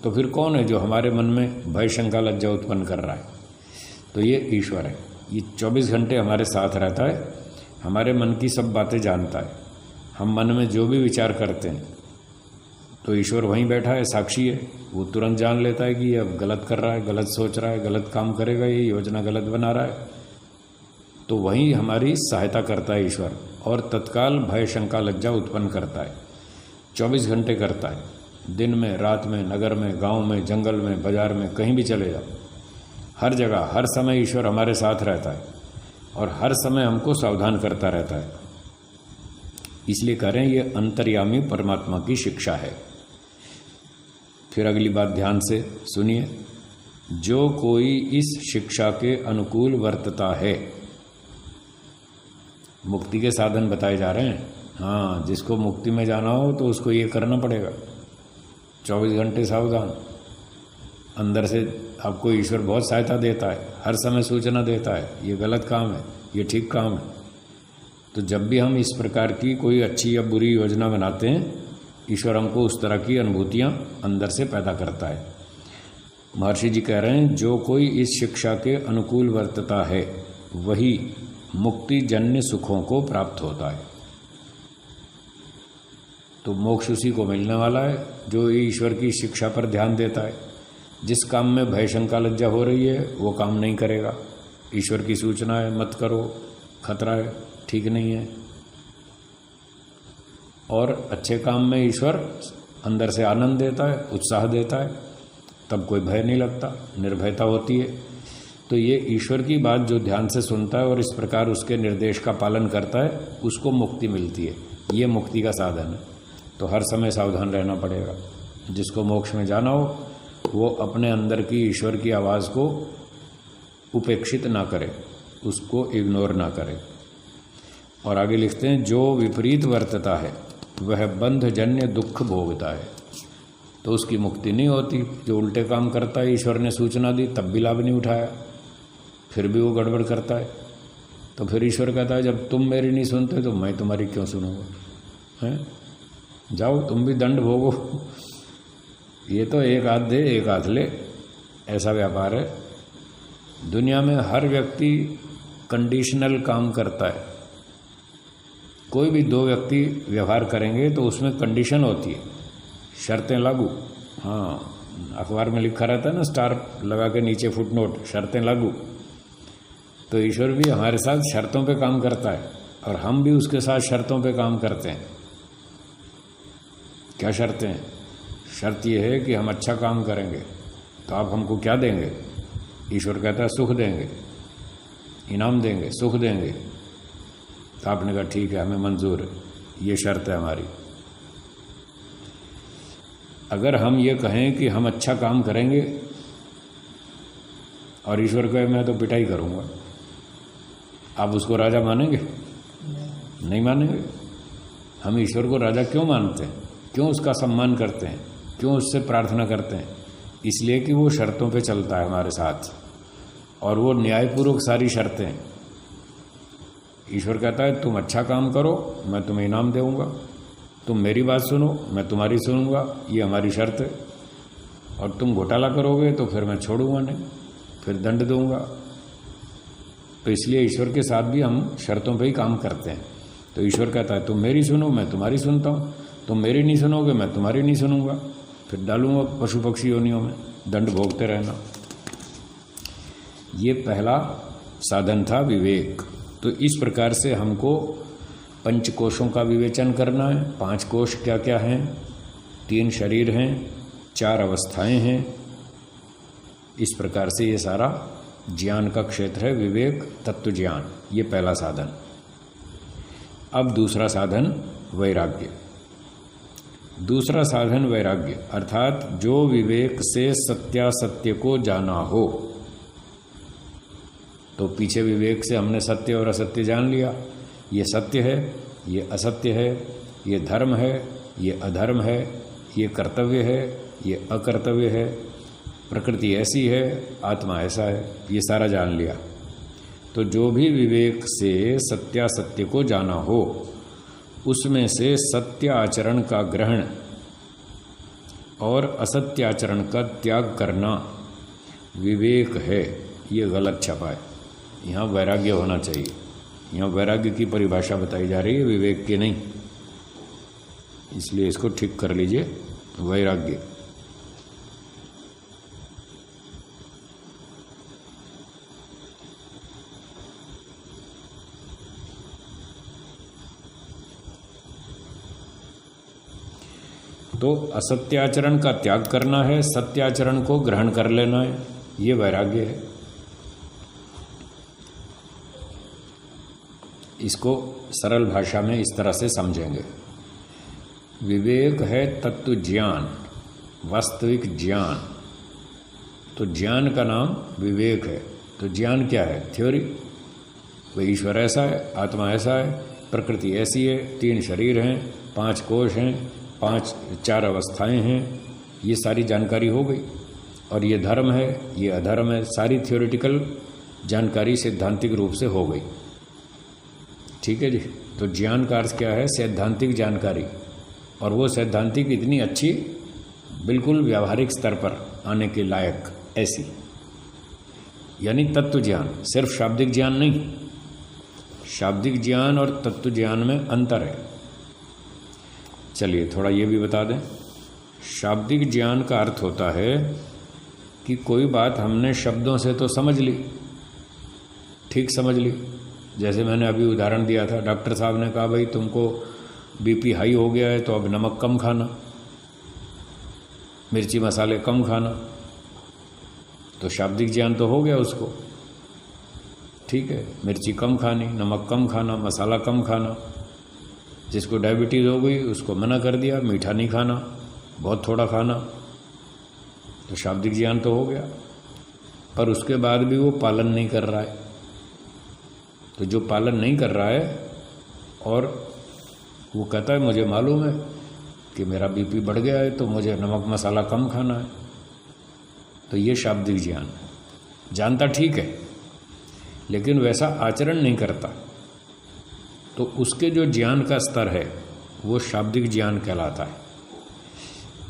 तो फिर कौन है जो हमारे मन में भय, शंका, लज्जा उत्पन्न कर रहा है? तो ये ईश्वर है। ये 24 घंटे हमारे साथ रहता है, हमारे मन की सब बातें जानता है। हम मन में जो भी विचार करते हैं तो ईश्वर वहीं बैठा है, साक्षी है। वो तुरंत जान लेता है कि ये अब गलत कर रहा है, गलत सोच रहा है, गलत काम करेगा, ये योजना गलत बना रहा है। तो वहीं हमारी सहायता करता है ईश्वर और तत्काल भय, शंका, लज्जा उत्पन्न करता है। 24 घंटे करता है, दिन में, रात में, नगर में, गाँव में, जंगल में, बाजार में, कहीं भी चले जाओ, हर जगह हर समय ईश्वर हमारे साथ रहता है और हर समय हमको सावधान करता रहता है। इसलिए कह रहे हैं ये अंतर्यामी परमात्मा की शिक्षा है। फिर अगली बात ध्यान से सुनिए, जो कोई इस शिक्षा के अनुकूल वर्तता है, मुक्ति के साधन बताए जा रहे हैं। हाँ, जिसको मुक्ति में जाना हो तो उसको ये करना पड़ेगा, 24 घंटे सावधान। अंदर से आपको ईश्वर बहुत सहायता देता है, हर समय सूचना देता है, ये गलत काम है, ये ठीक काम है। तो जब भी हम इस प्रकार की कोई अच्छी या बुरी योजना बनाते हैं, ईश्वर हमको उस तरह की अनुभूतियाँ अंदर से पैदा करता है। महर्षि जी कह रहे हैं, जो कोई इस शिक्षा के अनुकूल वर्तता है वही मुक्ति जन्य सुखों को प्राप्त होता है। तो मोक्ष उसी को मिलने वाला है जो ईश्वर की शिक्षा पर ध्यान देता है। जिस काम में भय शंका लज्जा हो रही है वो काम नहीं करेगा। ईश्वर की सूचना है, मत करो, खतरा है, ठीक नहीं है। और अच्छे काम में ईश्वर अंदर से आनंद देता है, उत्साह देता है, तब कोई भय नहीं लगता, निर्भयता होती है। तो ये ईश्वर की बात जो ध्यान से सुनता है और इस प्रकार उसके निर्देश का पालन करता है, उसको मुक्ति मिलती है। ये मुक्ति का साधन है। तो हर समय सावधान रहना पड़ेगा। जिसको मोक्ष में जाना हो वो अपने अंदर की ईश्वर की आवाज़ को उपेक्षित ना करे, उसको इग्नोर ना करे। और आगे लिखते हैं, जो विपरीत वर्तता है वह बंधजन्य दुख भोगता है। तो उसकी मुक्ति नहीं होती। जो उल्टे काम करता है, ईश्वर ने सूचना दी तब भी लाभ नहीं उठाया, फिर भी वो गड़बड़ करता है। तो फिर ईश्वर कहता है, जब तुम मेरी नहीं सुनते तो मैं तुम्हारी क्यों सुनूंगा, हैं? जाओ तुम भी दंड भोगो। ये तो एक हाथ दे एक हाथ ले, ऐसा व्यापार है। दुनिया में हर व्यक्ति कंडीशनल काम करता है। कोई भी दो व्यक्ति व्यवहार करेंगे तो उसमें कंडीशन होती है, शर्तें लागू। हाँ, अखबार में लिखा रहता है ना, स्टार लगा के नीचे फुटनोट, शर्तें लागू। तो ईश्वर भी हमारे साथ शर्तों पे काम करता है और हम भी उसके साथ शर्तों पे काम करते हैं। क्या शर्तें हैं? शर्त ये है कि हम अच्छा काम करेंगे तो आप हमको क्या देंगे? ईश्वर कहता है सुख देंगे, इनाम देंगे, सुख देंगे। तो आपने कहा ठीक है, हमें मंजूर है, ये शर्त है हमारी। अगर हम ये कहें कि हम अच्छा काम करेंगे और ईश्वर कहे मैं तो पिटाई करूंगा, आप उसको राजा मानेंगे? नहीं मानेंगे। हम ईश्वर को राजा क्यों मानते हैं, क्यों उसका सम्मान करते हैं, क्यों उससे प्रार्थना करते हैं? इसलिए कि वो शर्तों पे चलता है हमारे साथ और वो न्यायपूर्वक सारी शर्तें। ईश्वर कहता है तुम अच्छा काम करो मैं तुम्हें इनाम दूंगा, तुम मेरी बात सुनो मैं तुम्हारी सुनूंगा, ये हमारी शर्त है। और तुम घोटाला करोगे तो फिर मैं छोड़ूंगा नहीं, फिर दंड दूंगा। तो इसलिए ईश्वर के साथ भी हम शर्तों पे ही काम करते हैं। तो ईश्वर कहता है तुम मेरी सुनो मैं तुम्हारी सुनता हूँ, तुम मेरी नहीं सुनोगे मैं तुम्हारी नहीं सुनूंगा, फिर डालूंगा पशु पक्षी योनियों में, दंड भोगते रहना। ये पहला साधन था विवेक। तो इस प्रकार से हमको पंचकोशों का विवेचन करना है। 5 कोश क्या क्या हैं? 3 शरीर हैं, 4 अवस्थाएं हैं। इस प्रकार से ये सारा ज्ञान का क्षेत्र है, विवेक तत्व ज्ञान। ये पहला साधन। अब दूसरा साधन वैराग्य। दूसरा साधन वैराग्य अर्थात जो विवेक से सत्यासत्य को जाना हो। तो पीछे विवेक से हमने सत्य और असत्य जान लिया, ये सत्य है, ये असत्य है, ये धर्म है, ये अधर्म है, ये कर्तव्य है, ये अकर्तव्य है, प्रकृति ऐसी है, आत्मा ऐसा है, ये सारा जान लिया। तो जो भी विवेक से सत्यासत्य को जाना हो उसमें से सत्य आचरण का ग्रहण और असत्य आचरण का त्याग करना विवेक है, ये गलत छपा है। यहाँ वैराग्य होना चाहिए। यहाँ वैराग्य की परिभाषा बताई जा रही है, विवेक की नहीं, इसलिए इसको ठीक कर लीजिए। वैराग्य तो असत्याचरण का त्याग करना है, सत्याचरण को ग्रहण कर लेना है, ये वैराग्य है। इसको सरल भाषा में इस तरह से समझेंगे। विवेक है तत्व ज्ञान, वास्तविक ज्ञान। तो ज्ञान का नाम विवेक है। तो ज्ञान क्या है? थ्योरी। वही ईश्वर ऐसा है, आत्मा ऐसा है, प्रकृति ऐसी है, 3 शरीर हैं, 5 कोश हैं, 4 अवस्थाएं हैं, ये सारी जानकारी हो गई। और ये धर्म है, ये अधर्म है, सारी थ्योरेटिकल जानकारी सैद्धांतिक रूप से हो गई। ठीक है जी। तो ज्ञान का अर्थ क्या है? सैद्धांतिक जानकारी। और वो सैद्धांतिक इतनी अच्छी, बिल्कुल व्यावहारिक स्तर पर आने के लायक ऐसी, यानी तत्व ज्ञान, सिर्फ शाब्दिक ज्ञान नहीं। शाब्दिक ज्ञान और तत्व ज्ञान में अंतर है। चलिए थोड़ा ये भी बता दें। शाब्दिक ज्ञान का अर्थ होता है कि कोई बात हमने शब्दों से तो समझ ली, ठीक समझ ली। जैसे मैंने अभी उदाहरण दिया था, डॉक्टर साहब ने कहा भाई तुमको बीपी हाई हो गया है तो अब नमक कम खाना, मिर्ची मसाले कम खाना। तो शाब्दिक ज्ञान तो हो गया उसको, ठीक है, मिर्ची कम खानी, नमक कम खाना, मसाला कम खाना। जिसको डायबिटीज़ हो गई उसको मना कर दिया, मीठा नहीं खाना, बहुत थोड़ा खाना। तो शाब्दिक ज्ञान तो हो गया, पर उसके बाद भी वो पालन नहीं कर रहा है। तो जो पालन नहीं कर रहा है और वो कहता है मुझे मालूम है कि मेरा बीपी बढ़ गया है तो मुझे नमक मसाला कम खाना है, तो ये शाब्दिक ज्ञान है। जानता ठीक है लेकिन वैसा आचरण नहीं करता, तो उसके जो ज्ञान का स्तर है वो शाब्दिक ज्ञान कहलाता है।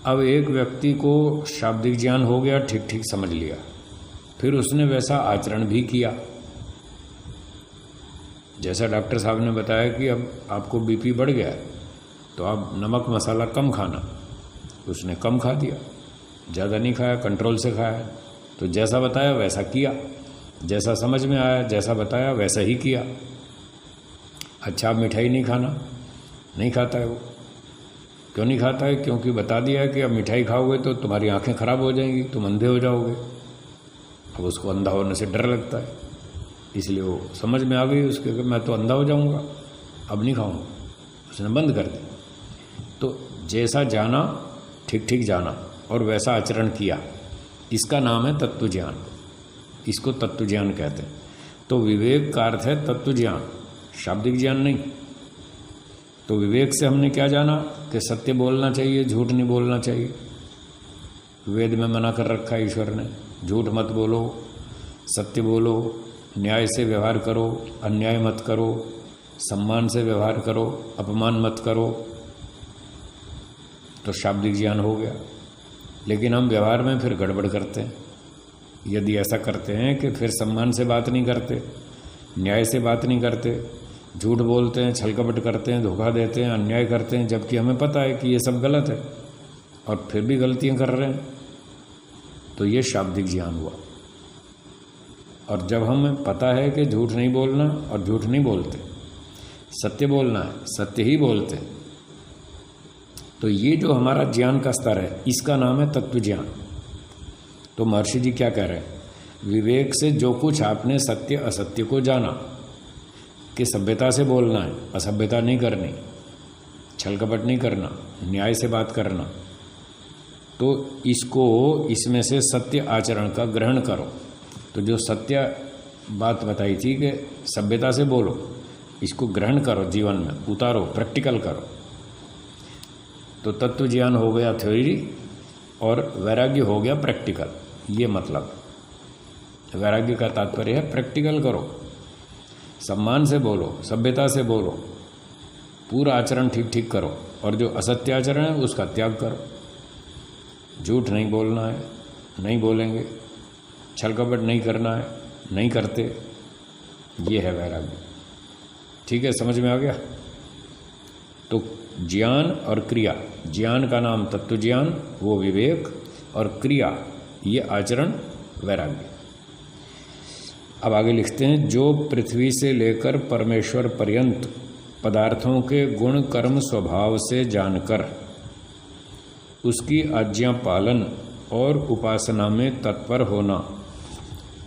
अब एक व्यक्ति को शाब्दिक ज्ञान हो गया, ठीक ठीक समझ लिया, फिर उसने वैसा आचरण भी किया। जैसा डॉक्टर साहब ने बताया कि अब आपको बीपी बढ़ गया है तो आप नमक मसाला कम खाना, उसने कम खा दिया, ज़्यादा नहीं खाया, कंट्रोल से खाया। तो जैसा बताया वैसा किया, जैसा समझ में आया, जैसा बताया वैसा ही किया। अच्छा आप मिठाई नहीं खाना, नहीं खाता है वो। क्यों नहीं खाता है? क्योंकि बता दिया है कि अब मिठाई खाओगे तो तुम्हारी आंखें खराब हो जाएंगी, तुम अंधे हो जाओगे। अब उसको अंधा होने से डर लगता है, इसलिए वो समझ में आ गई उसके कि मैं तो अंधा हो जाऊंगा, अब नहीं खाऊंगा, उसने बंद कर दी। तो जैसा जाना ठीक ठीक जाना और वैसा आचरण किया, इसका नाम है तत्व ज्ञान। इसको तत्व ज्ञान कहते हैं। तो विवेक का अर्थ है तत्व ज्ञान, शाब्दिक ज्ञान नहीं। तो विवेक से हमने क्या जाना कि सत्य बोलना चाहिए, झूठ नहीं बोलना चाहिए। वेद में मना कर रखा है ईश्वर ने, झूठ मत बोलो, सत्य बोलो, न्याय से व्यवहार करो, अन्याय मत करो, सम्मान से व्यवहार करो, अपमान मत करो। तो शाब्दिक ज्ञान हो गया। लेकिन हम व्यवहार में फिर गड़बड़ करते हैं। यदि ऐसा करते हैं कि फिर सम्मान से बात नहीं करते, न्याय से बात नहीं करते, झूठ बोलते हैं, छलकपट करते हैं, धोखा देते हैं, अन्याय करते हैं, जबकि हमें पता है कि ये सब गलत है और फिर भी गलतियां कर रहे हैं, तो ये शाब्दिक ज्ञान हुआ। और जब हमें पता है कि झूठ नहीं बोलना और झूठ नहीं बोलते, सत्य बोलना है, सत्य ही बोलते, तो ये जो हमारा ज्ञान का स्तर है इसका नाम है तत्व ज्ञान। तो महर्षि जी क्या कह रहे हैं? विवेक से जो कुछ आपने सत्य असत्य को जाना कि सभ्यता से बोलना है, असभ्यता नहीं करनी, छल कपट नहीं करना, न्याय से बात करना, तो इसको इसमें से सत्य आचरण का ग्रहण करो। तो जो सत्य बात बताई थी कि सभ्यता से बोलो, इसको ग्रहण करो, जीवन में उतारो, प्रैक्टिकल करो। तो तत्व ज्ञान हो गया थ्योरी और वैराग्य हो गया प्रैक्टिकल। ये मतलब वैराग्य का तात्पर्य है प्रैक्टिकल करो, सम्मान से बोलो, सभ्यता से बोलो, पूरा आचरण ठीक ठीक करो, और जो असत्य आचरण है उसका त्याग करो। झूठ नहीं बोलना है, नहीं बोलेंगे, छल कपट नहीं करना है, नहीं करते, ये है वैराग्य। ठीक है, समझ में आ गया? तो ज्ञान और क्रिया, ज्ञान का नाम तत्व ज्ञान, वो विवेक, और क्रिया ये आचरण, वैराग्य। अब आगे लिखते हैं, जो पृथ्वी से लेकर परमेश्वर पर्यंत पदार्थों के गुण कर्म स्वभाव से जानकर उसकी आज्ञा पालन और उपासना में तत्पर होना,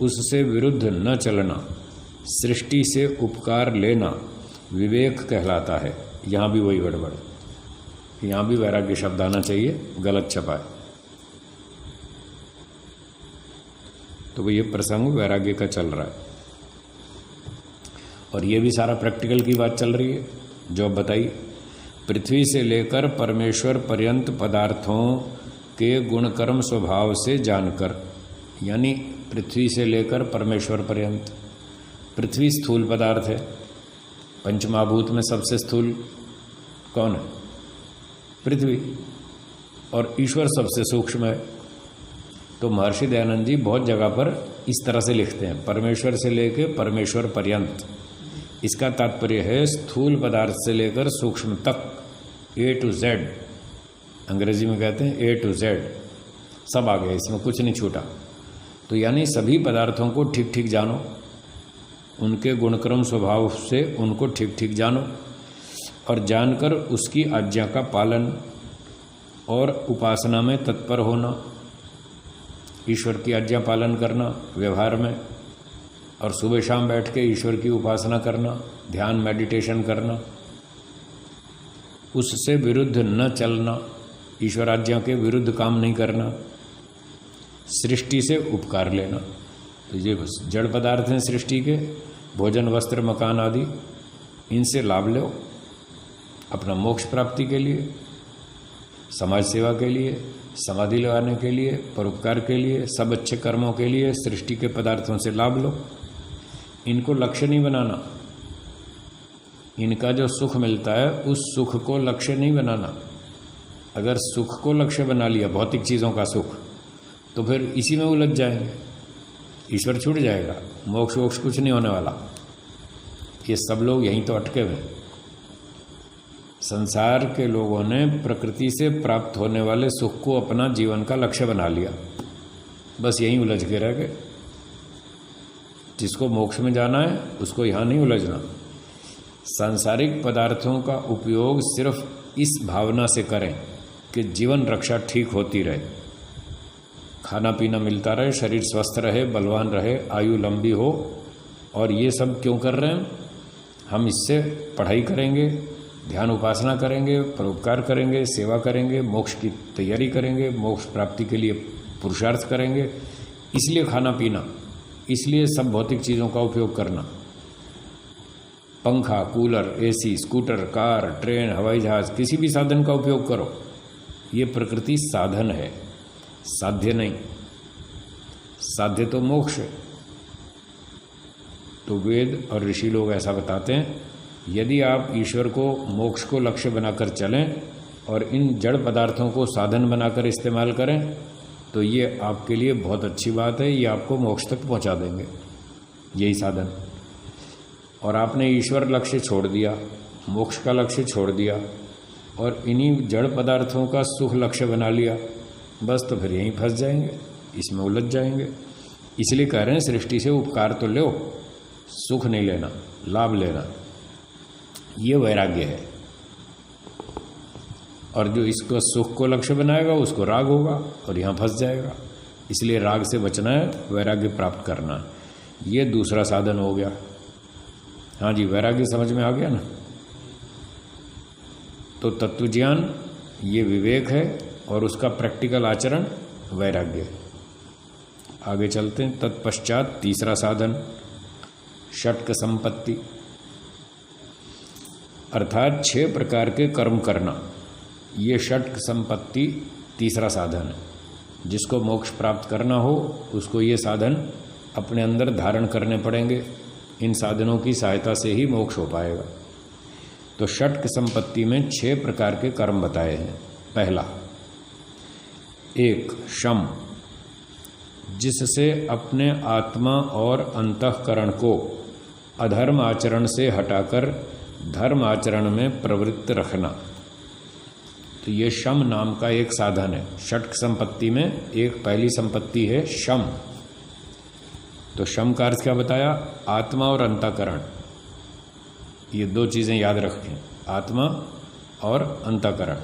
उससे विरुद्ध न चलना, सृष्टि से उपकार लेना विवेक कहलाता है। यहाँ भी वही गड़बड़, यहाँ भी वैराग्य शब्द आना चाहिए, गलत छपा है। तो ये प्रसंग वैराग्य का चल रहा है और ये भी सारा प्रैक्टिकल की बात चल रही है जो अब बताई। पृथ्वी से लेकर परमेश्वर पर्यंत पदार्थों के गुणकर्म स्वभाव से जानकर, यानी पृथ्वी से लेकर परमेश्वर पर्यंत। पृथ्वी स्थूल पदार्थ है, पंचमहाभूत में सबसे स्थूल कौन है? पृथ्वी। और ईश्वर सबसे सूक्ष्म है। तो महर्षि दयानंद जी बहुत जगह पर इस तरह से लिखते हैं, परमेश्वर से लेकर परमेश्वर पर्यंत। इसका तात्पर्य है स्थूल पदार्थ से लेकर सूक्ष्म तक, A to Z, अंग्रेजी में कहते हैं A to Z, सब आ गया, इसमें कुछ नहीं छूटा। तो यानी सभी पदार्थों को ठीक ठीक जानो, उनके गुणक्रम स्वभाव से उनको ठीक ठीक जानो और जानकर उसकी आज्ञा का पालन और उपासना में तत्पर होना, ईश्वर की आज्ञा पालन करना व्यवहार में, और सुबह शाम बैठ के ईश्वर की उपासना करना, ध्यान मेडिटेशन करना, उससे विरुद्ध न चलना, ईश्वर आज्ञा के विरुद्ध काम नहीं करना, सृष्टि से उपकार लेना। तो ये जड़ पदार्थ हैं सृष्टि के, भोजन वस्त्र मकान आदि, इनसे लाभ लो अपना मोक्ष प्राप्ति के लिए, समाज सेवा के लिए, समाधि लगाने के लिए, परोपकार के लिए, सब अच्छे कर्मों के लिए सृष्टि के पदार्थों से लाभ लो। इनको लक्ष्य नहीं बनाना, इनका जो सुख मिलता है उस सुख को लक्ष्य नहीं बनाना। अगर सुख को लक्ष्य बना लिया, भौतिक चीज़ों का सुख, तो फिर इसी में उलझ जाएंगे, ईश्वर छूट जाएगा, मोक्ष वोक्ष कुछ नहीं होने वाला। ये सब लोग यहीं तो अटके हुए। संसार के लोगों ने प्रकृति से प्राप्त होने वाले सुख को अपना जीवन का लक्ष्य बना लिया, बस यहीं उलझ के रह गए। जिसको मोक्ष में जाना है उसको यहाँ नहीं उलझना। सांसारिक पदार्थों का उपयोग सिर्फ इस भावना से करें कि जीवन रक्षा ठीक होती रहे, खाना पीना मिलता रहे, शरीर स्वस्थ रहे, बलवान रहे, आयु लंबी हो। और ये सब क्यों कर रहे हैं? हम इससे पढ़ाई करेंगे, ध्यान उपासना करेंगे, परोपकार करेंगे, सेवा करेंगे, मोक्ष की तैयारी करेंगे, मोक्ष प्राप्ति के लिए पुरुषार्थ करेंगे, इसलिए खाना पीना, इसलिए सब भौतिक चीज़ों का उपयोग करना। पंखा, cooler, AC, scooter, car, train, हवाई जहाज, किसी भी साधन का उपयोग करो, ये प्रकृति साधन है, साध्य नहीं। साध्य तो मोक्ष है। तो वेद और ऋषि लोग ऐसा बताते हैं, यदि आप ईश्वर को मोक्ष को लक्ष्य बनाकर चलें और इन जड़ पदार्थों को साधन बनाकर इस्तेमाल करें तो ये आपके लिए बहुत अच्छी बात है, ये आपको मोक्ष तक पहुंचा देंगे, यही साधन। और आपने ईश्वर लक्ष्य छोड़ दिया, मोक्ष का लक्ष्य छोड़ दिया और इन्हीं जड़ पदार्थों का सुख लक्ष्य बना लिया, बस तो फिर यहीं फंस जाएंगे, इसमें उलझ जाएंगे। इसलिए कह रहे हैं सृष्टि से उपकार तो लो, सुख नहीं लेना, लाभ लेना, ये वैराग्य है। और जो इसको सुख को लक्ष्य बनाएगा उसको राग होगा और यहाँ फंस जाएगा। इसलिए राग से बचना है, वैराग्य प्राप्त करना है। ये दूसरा साधन हो गया। हाँ जी, वैराग्य समझ में आ गया ना। तो तत्वज्ञान ये विवेक है और उसका प्रैक्टिकल आचरण वैराग्य। आगे चलते हैं। तत्पश्चात तीसरा साधन षट्क संपत्ति, अर्थात 6 प्रकार के कर्म करना। ये षट्क संपत्ति तीसरा साधन है। जिसको मोक्ष प्राप्त करना हो उसको ये साधन अपने अंदर धारण करने पड़ेंगे। इन साधनों की सहायता से ही मोक्ष हो पाएगा। तो षट्क संपत्ति में 6 प्रकार के कर्म बताए हैं। पहला, 1 शम, जिससे अपने आत्मा और अंतःकरण को अधर्म आचरण से हटाकर धर्म आचरण में प्रवृत्त रखना। तो ये शम नाम का एक साधन है। षट्क संपत्ति में एक पहली संपत्ति है शम। तो शम का अर्थ क्या बताया? आत्मा और अंतःकरण, ये 2 चीज़ें याद रखें, आत्मा और अंतःकरण।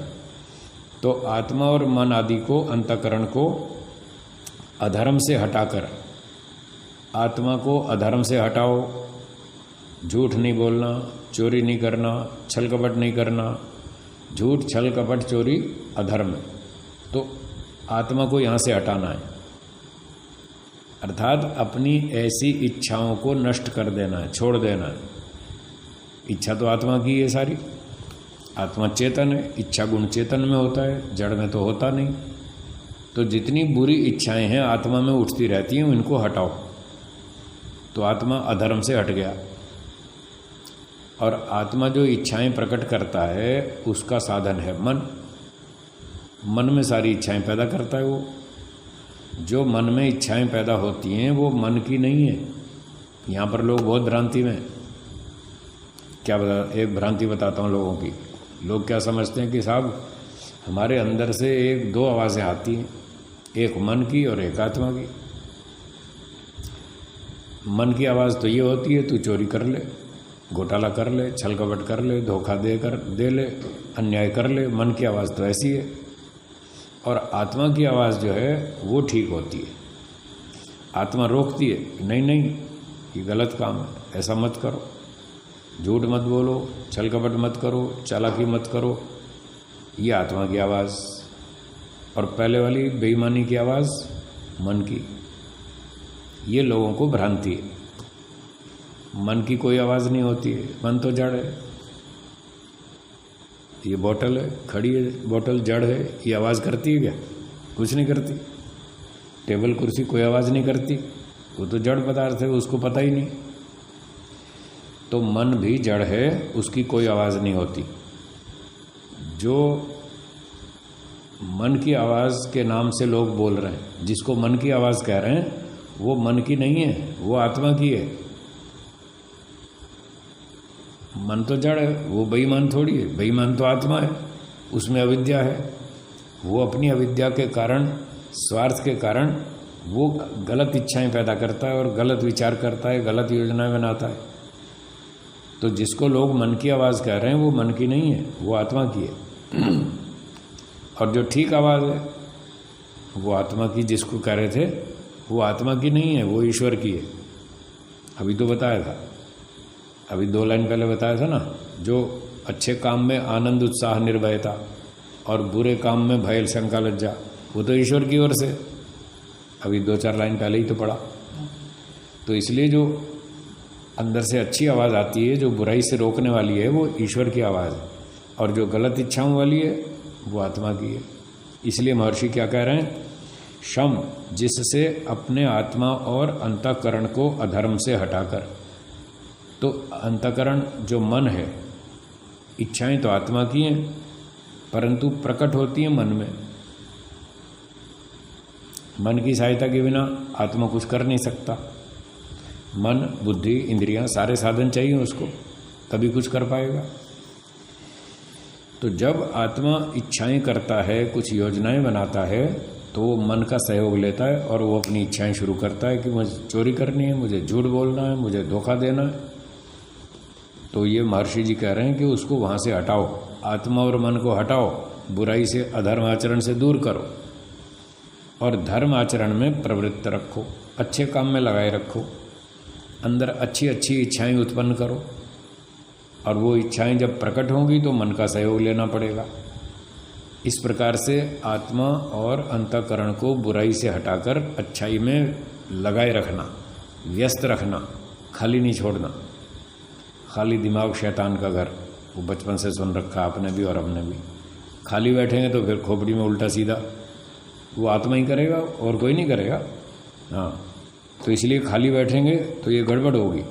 तो आत्मा और मन आदि को, अंतःकरण को अधर्म से हटाकर, आत्मा को अधर्म से हटाओ, झूठ नहीं बोलना, चोरी नहीं करना, छल कपट नहीं करना। झूठ, छल, कपट, चोरी अधर्म है। तो आत्मा को यहाँ से हटाना है, अर्थात अपनी ऐसी इच्छाओं को नष्ट कर देना है, छोड़ देना है। इच्छा तो आत्मा की है सारी, आत्मा चेतन है, इच्छा गुण चेतन में होता है, जड़ में तो होता नहीं। तो जितनी बुरी इच्छाएं हैं आत्मा में उठती रहती हैं, इनको हटाओ, तो आत्मा अधर्म से हट गया। और आत्मा जो इच्छाएं प्रकट करता है उसका साधन है मन। मन में सारी इच्छाएं पैदा करता है वो। जो मन में इच्छाएं पैदा होती हैं वो मन की नहीं है। यहाँ पर लोग बहुत भ्रांति में, क्या बता, एक भ्रांति बताता हूँ लोगों की। लोग क्या समझते हैं कि साहब हमारे अंदर से एक दो आवाज़ें आती हैं, एक मन की और एक आत्मा की। मन की आवाज़ तो ये होती है, तू चोरी कर ले, घोटाला कर ले, छल कपट कर ले, धोखा दे ले, अन्याय कर ले। मन की आवाज़ तो ऐसी है। और आत्मा की आवाज़ जो है वो ठीक होती है। आत्मा रोकती है, नहीं नहीं ये गलत काम है, ऐसा मत करो, झूठ मत बोलो, छल कपट मत करो, चालाकी मत करो। ये आत्मा की आवाज़। और पहले वाली बेईमानी की आवाज़ मन की। ये लोगों को भ्रांति है। मन की कोई आवाज़ नहीं होती है, मन तो जड़ है। ये बोतल है, खड़ी है बोतल, जड़ है, ये आवाज़ करती है क्या? कुछ नहीं करती। टेबल कुर्सी कोई आवाज़ नहीं करती, वो तो जड़ पदार्थ है, उसको पता ही नहीं। तो मन भी जड़ है, उसकी कोई आवाज़ नहीं होती। जो मन की आवाज़ के नाम से लोग बोल रहे हैं, जिसको मन की आवाज़ कह रहे हैं, वो मन की नहीं है, वो आत्मा की है। मन तो जड़ है, वो बेईमान थोड़ी है। बेईमान तो आत्मा है, उसमें अविद्या है। वो अपनी अविद्या के कारण, स्वार्थ के कारण वो गलत इच्छाएं पैदा करता है और गलत विचार करता है, गलत योजनाएं बनाता है। तो जिसको लोग मन की आवाज़ कह रहे हैं वो मन की नहीं है, वो आत्मा की है। और जो ठीक आवाज़ है वो आत्मा की, जिसको कह रहे थे, वो आत्मा की नहीं है, वो ईश्वर की है। अभी तो बताया था, अभी 2 लाइन पहले बताया था ना। जो अच्छे काम में आनंद, उत्साह, निर्भयता और बुरे काम में भय, शंका, लज्जा, वो तो ईश्वर की ओर से। अभी 2-4 लाइन पहले ही तो पढ़ा। तो इसलिए जो अंदर से अच्छी आवाज़ आती है, जो बुराई से रोकने वाली है, वो ईश्वर की आवाज़ है। और जो गलत इच्छाओं वाली है वो आत्मा की है। इसलिए महर्षि क्या कह रहे हैं? शम, जिससे अपने आत्मा और अंतःकरण को अधर्म से हटाकर। तो अंतःकरण जो मन है, इच्छाएं तो आत्मा की हैं, परंतु प्रकट होती हैं मन में। मन की सहायता के बिना आत्मा कुछ कर नहीं सकता। मन, बुद्धि, इंद्रियां, सारे साधन चाहिए उसको, तभी कुछ कर पाएगा। तो जब आत्मा इच्छाएं करता है, कुछ योजनाएं बनाता है, तो वो मन का सहयोग लेता है और वो अपनी इच्छाएं शुरू करता है कि मुझे चोरी करनी है, मुझे झूठ बोलना है, मुझे धोखा देना है। तो ये महर्षि जी कह रहे हैं कि उसको वहाँ से हटाओ, आत्मा और मन को हटाओ, बुराई से, अधर्म आचरण से दूर करो और धर्म आचरण में प्रवृत्त रखो, अच्छे काम में लगाए रखो, अंदर अच्छी अच्छी इच्छाएं उत्पन्न करो। और वो इच्छाएं जब प्रकट होंगी तो मन का सहयोग लेना पड़ेगा। इस प्रकार से आत्मा और अंतःकरण को बुराई से हटाकर अच्छाई में लगाए रखना, व्यस्त रखना, खाली नहीं छोड़ना। खाली दिमाग शैतान का घर, वो बचपन से सुन रखा आपने भी और हमने भी। खाली बैठेंगे तो फिर खोपड़ी में उल्टा सीधा वो आत्मा ही करेगा और कोई नहीं करेगा। हाँ, तो इसलिए खाली बैठेंगे तो ये गड़बड़ होगी।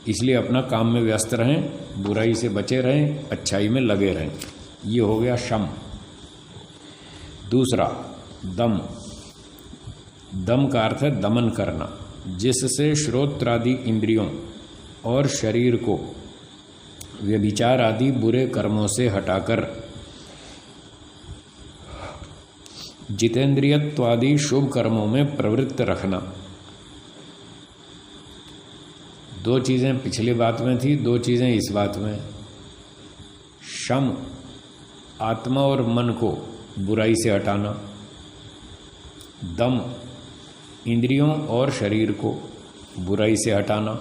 इसलिए अपना काम में व्यस्त रहें, बुराई से बचे रहें, अच्छाई में लगे रहें। ये हो गया शम। दूसरा दम। दम का अर्थ है दमन करना, जिससे श्रोत्रादि इंद्रियों और शरीर को व्यभिचार आदि बुरे कर्मों से हटाकर जितेंद्रियत्वादि शुभ कर्मों में प्रवृत्त रखना। 2 चीज़ें पिछली बात में थी, 2 चीज़ें इस बात में। शम, आत्मा और मन को बुराई से हटाना। दम, इंद्रियों और शरीर को बुराई से हटाना।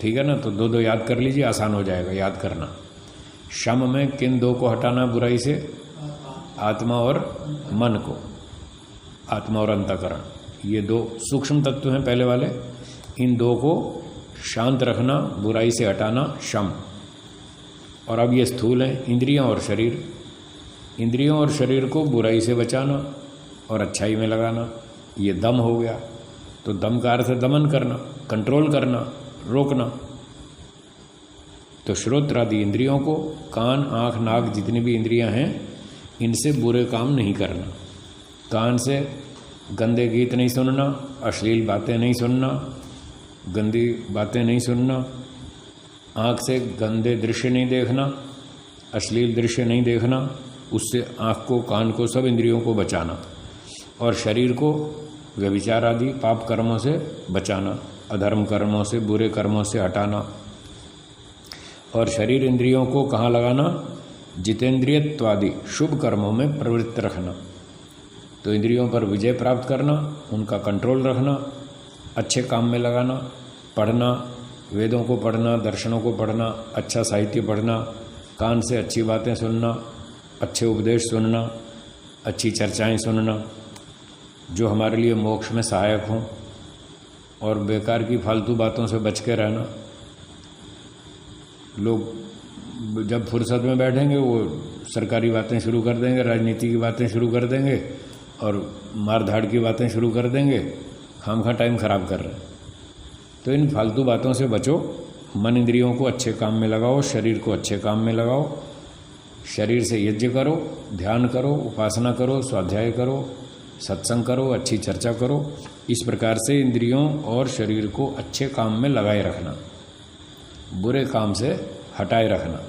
ठीक है ना, तो दो दो याद कर लीजिए, आसान हो जाएगा याद करना। शम में किन दो को हटाना बुराई से? आत्मा और मन को, आत्मा और अंतःकरण, ये दो सूक्ष्म तत्व हैं पहले वाले। इन दो को शांत रखना, बुराई से हटाना, शम। और अब ये स्थूल है, इंद्रियां और शरीर। इंद्रियों और शरीर को बुराई से बचाना और अच्छाई में लगाना, ये दम हो गया। तो दम का अर्थ है दमन करना, कंट्रोल करना, रोकना। तो श्रोत्रादि इंद्रियों को, कान, आँख, नाक, जितनी भी इंद्रियां हैं, इनसे बुरे काम नहीं करना। कान से गंदे गीत नहीं सुनना, अश्लील बातें नहीं सुनना, गंदी बातें नहीं सुनना। आँख से गंदे दृश्य नहीं देखना, अश्लील दृश्य नहीं देखना, उससे आँख को, कान को, सब इंद्रियों को बचाना। और शरीर को व्यभिचार आदि पाप कर्मों से बचाना, अधर्म कर्मों से, बुरे कर्मों से हटाना। और शरीर इंद्रियों को कहाँ लगाना? जितेंद्रियत्वादि शुभ कर्मों में प्रवृत्त रखना। तो इंद्रियों पर विजय प्राप्त करना, उनका कंट्रोल रखना, अच्छे काम में लगाना, पढ़ना, वेदों को पढ़ना, दर्शनों को पढ़ना, अच्छा साहित्य पढ़ना, कान से अच्छी बातें सुनना, अच्छे उपदेश सुनना, अच्छी चर्चाएं सुनना जो हमारे लिए मोक्ष में सहायक हों, और बेकार की फालतू बातों से बच के रहना। लोग जब फुर्सत में बैठेंगे वो सरकारी बातें शुरू कर देंगे, राजनीति की बातें शुरू कर देंगे और मारधाड़ की बातें शुरू कर देंगे, खामखा टाइम खराब कर रहे हैं। तो इन फालतू बातों से बचो, मन इंद्रियों को अच्छे काम में लगाओ, शरीर को अच्छे काम में लगाओ। शरीर से यज्ञ करो, ध्यान करो, उपासना करो, स्वाध्याय करो, सत्संग करो, अच्छी चर्चा करो। इस प्रकार से इंद्रियों और शरीर को अच्छे काम में लगाए रखना, बुरे काम से हटाए रखना,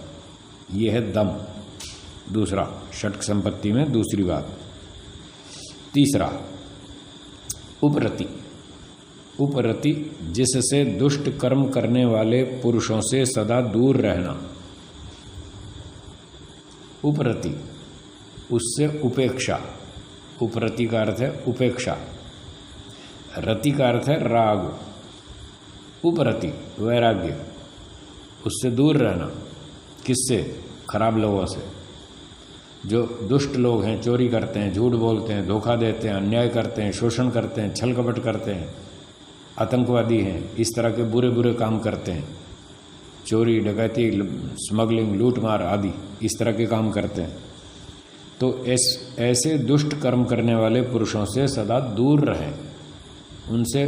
यह है दम। दूसरा, षट्क संपत्ति में दूसरी बात। तीसरा, उपरति। उपरति, जिससे दुष्ट कर्म करने वाले पुरुषों से सदा दूर रहना। उपरति, उससे उपेक्षा। उपरति का अर्थ है उपेक्षा, रति का अर्थ है राग। उपरति वैराग्य, उससे दूर रहना। किससे? खराब लोगों से। जो दुष्ट लोग हैं, चोरी करते हैं, झूठ बोलते हैं, धोखा देते हैं, अन्याय करते हैं, शोषण करते हैं, छल कपट करते हैं, आतंकवादी हैं, इस तरह के बुरे बुरे काम करते हैं, चोरी, डकैती, स्मगलिंग, लूटमार आदि इस तरह के काम करते हैं। तो ऐसे दुष्ट कर्म करने वाले पुरुषों से सदा दूर रहें, उनसे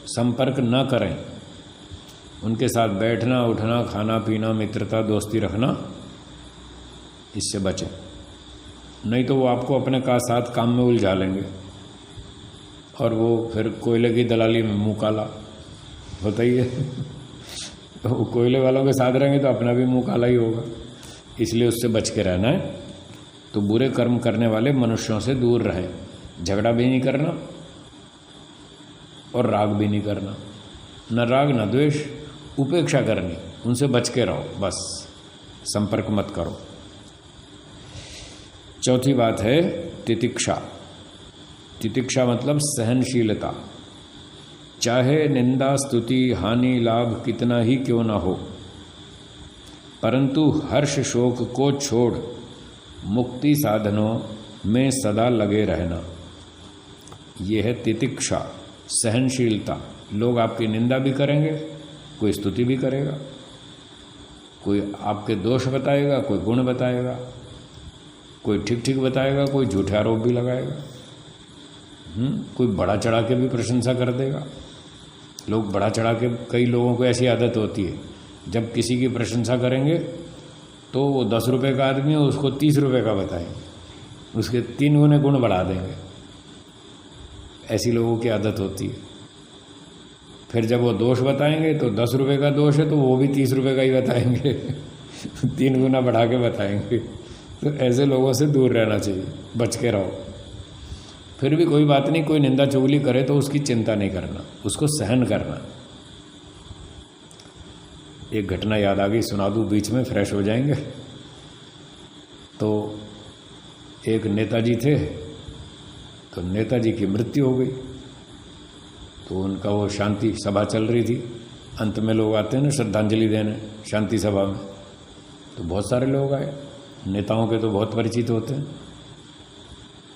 संपर्क न करें, उनके साथ बैठना, उठना, खाना पीना, मित्रता, दोस्ती रखना, इससे बचें। नहीं तो वो आपको अपने का साथ काम में उलझा लेंगे और वो फिर कोयले की दलाली में मुँह काला होता ही है। तो कोयले वालों के साथ रहेंगे तो अपना भी मुँह काला ही होगा, इसलिए उससे बच के रहना है। तो बुरे कर्म करने वाले मनुष्यों से दूर रहें, झगड़ा भी नहीं करना और राग भी नहीं करना, न राग न द्वेष, उपेक्षा करनी, उनसे बच के रहो, बस संपर्क मत करो। चौथी बात है तितिक्षा। तितिक्षा मतलब सहनशीलता। चाहे निंदा, स्तुति, हानि, लाभ कितना ही क्यों ना हो, परंतु हर्ष शोक को छोड़ मुक्ति साधनों में सदा लगे रहना, यह है तितिक्षा, सहनशीलता। लोग आपकी निंदा भी करेंगे, कोई स्तुति भी करेगा, कोई आपके दोष बताएगा, कोई गुण बताएगा, कोई ठीक ठीक बताएगा, कोई झूठे आरोप भी लगाएगा, कोई बढ़ा चढ़ा के भी प्रशंसा कर देगा। लोग बढ़ा चढ़ा के, कई लोगों को ऐसी आदत होती है, जब किसी की प्रशंसा करेंगे तो वो 10 रुपये का आदमी है, उसको 30 रुपये का बताएंगे, उसके 3 गुने गुण बढ़ा देंगे। ऐसी लोगों की आदत होती है। फिर जब वो दोष बताएंगे तो 10 रुपये का दोष है तो वो भी 30 रुपये का ही बताएंगे, 3 गुना बढ़ा के बताएंगे। तो ऐसे लोगों से दूर रहना चाहिए, बच के रहो। फिर भी कोई बात नहीं, कोई निंदा चुगली करे तो उसकी चिंता नहीं करना, उसको सहन करना। एक घटना याद आ गई, सुना दूं बीच में, फ्रेश हो जाएंगे। तो एक नेताजी थे, तो नेताजी की मृत्यु हो गई। तो उनका वो शांति सभा चल रही थी, अंत में लोग आते हैं ना श्रद्धांजलि देने शांति सभा में, तो बहुत सारे लोग आए, नेताओं के तो बहुत परिचित होते हैं।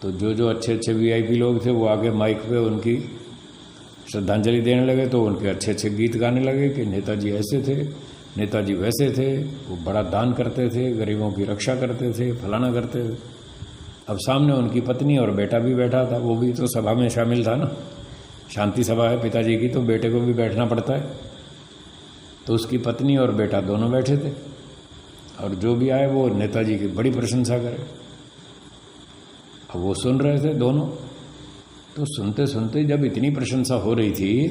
तो जो जो अच्छे अच्छे वीआईपी लोग थे वो आगे माइक पे उनकी श्रद्धांजलि देने लगे, तो उनके अच्छे अच्छे गीत गाने लगे कि नेताजी ऐसे थे, नेताजी वैसे थे, वो बड़ा दान करते थे, गरीबों की रक्षा करते थे, फलाना करते थे। अब सामने उनकी पत्नी और बेटा भी बैठा था, वो भी तो सभा में शामिल था ना, शांति सभा है पिताजी की, तो बेटे को भी बैठना पड़ता है। तो उसकी पत्नी और बेटा दोनों बैठे थे, और जो भी आए वो नेताजी की बड़ी प्रशंसा करे। अब वो सुन रहे थे दोनों, तो सुनते सुनते जब इतनी प्रशंसा हो रही थी,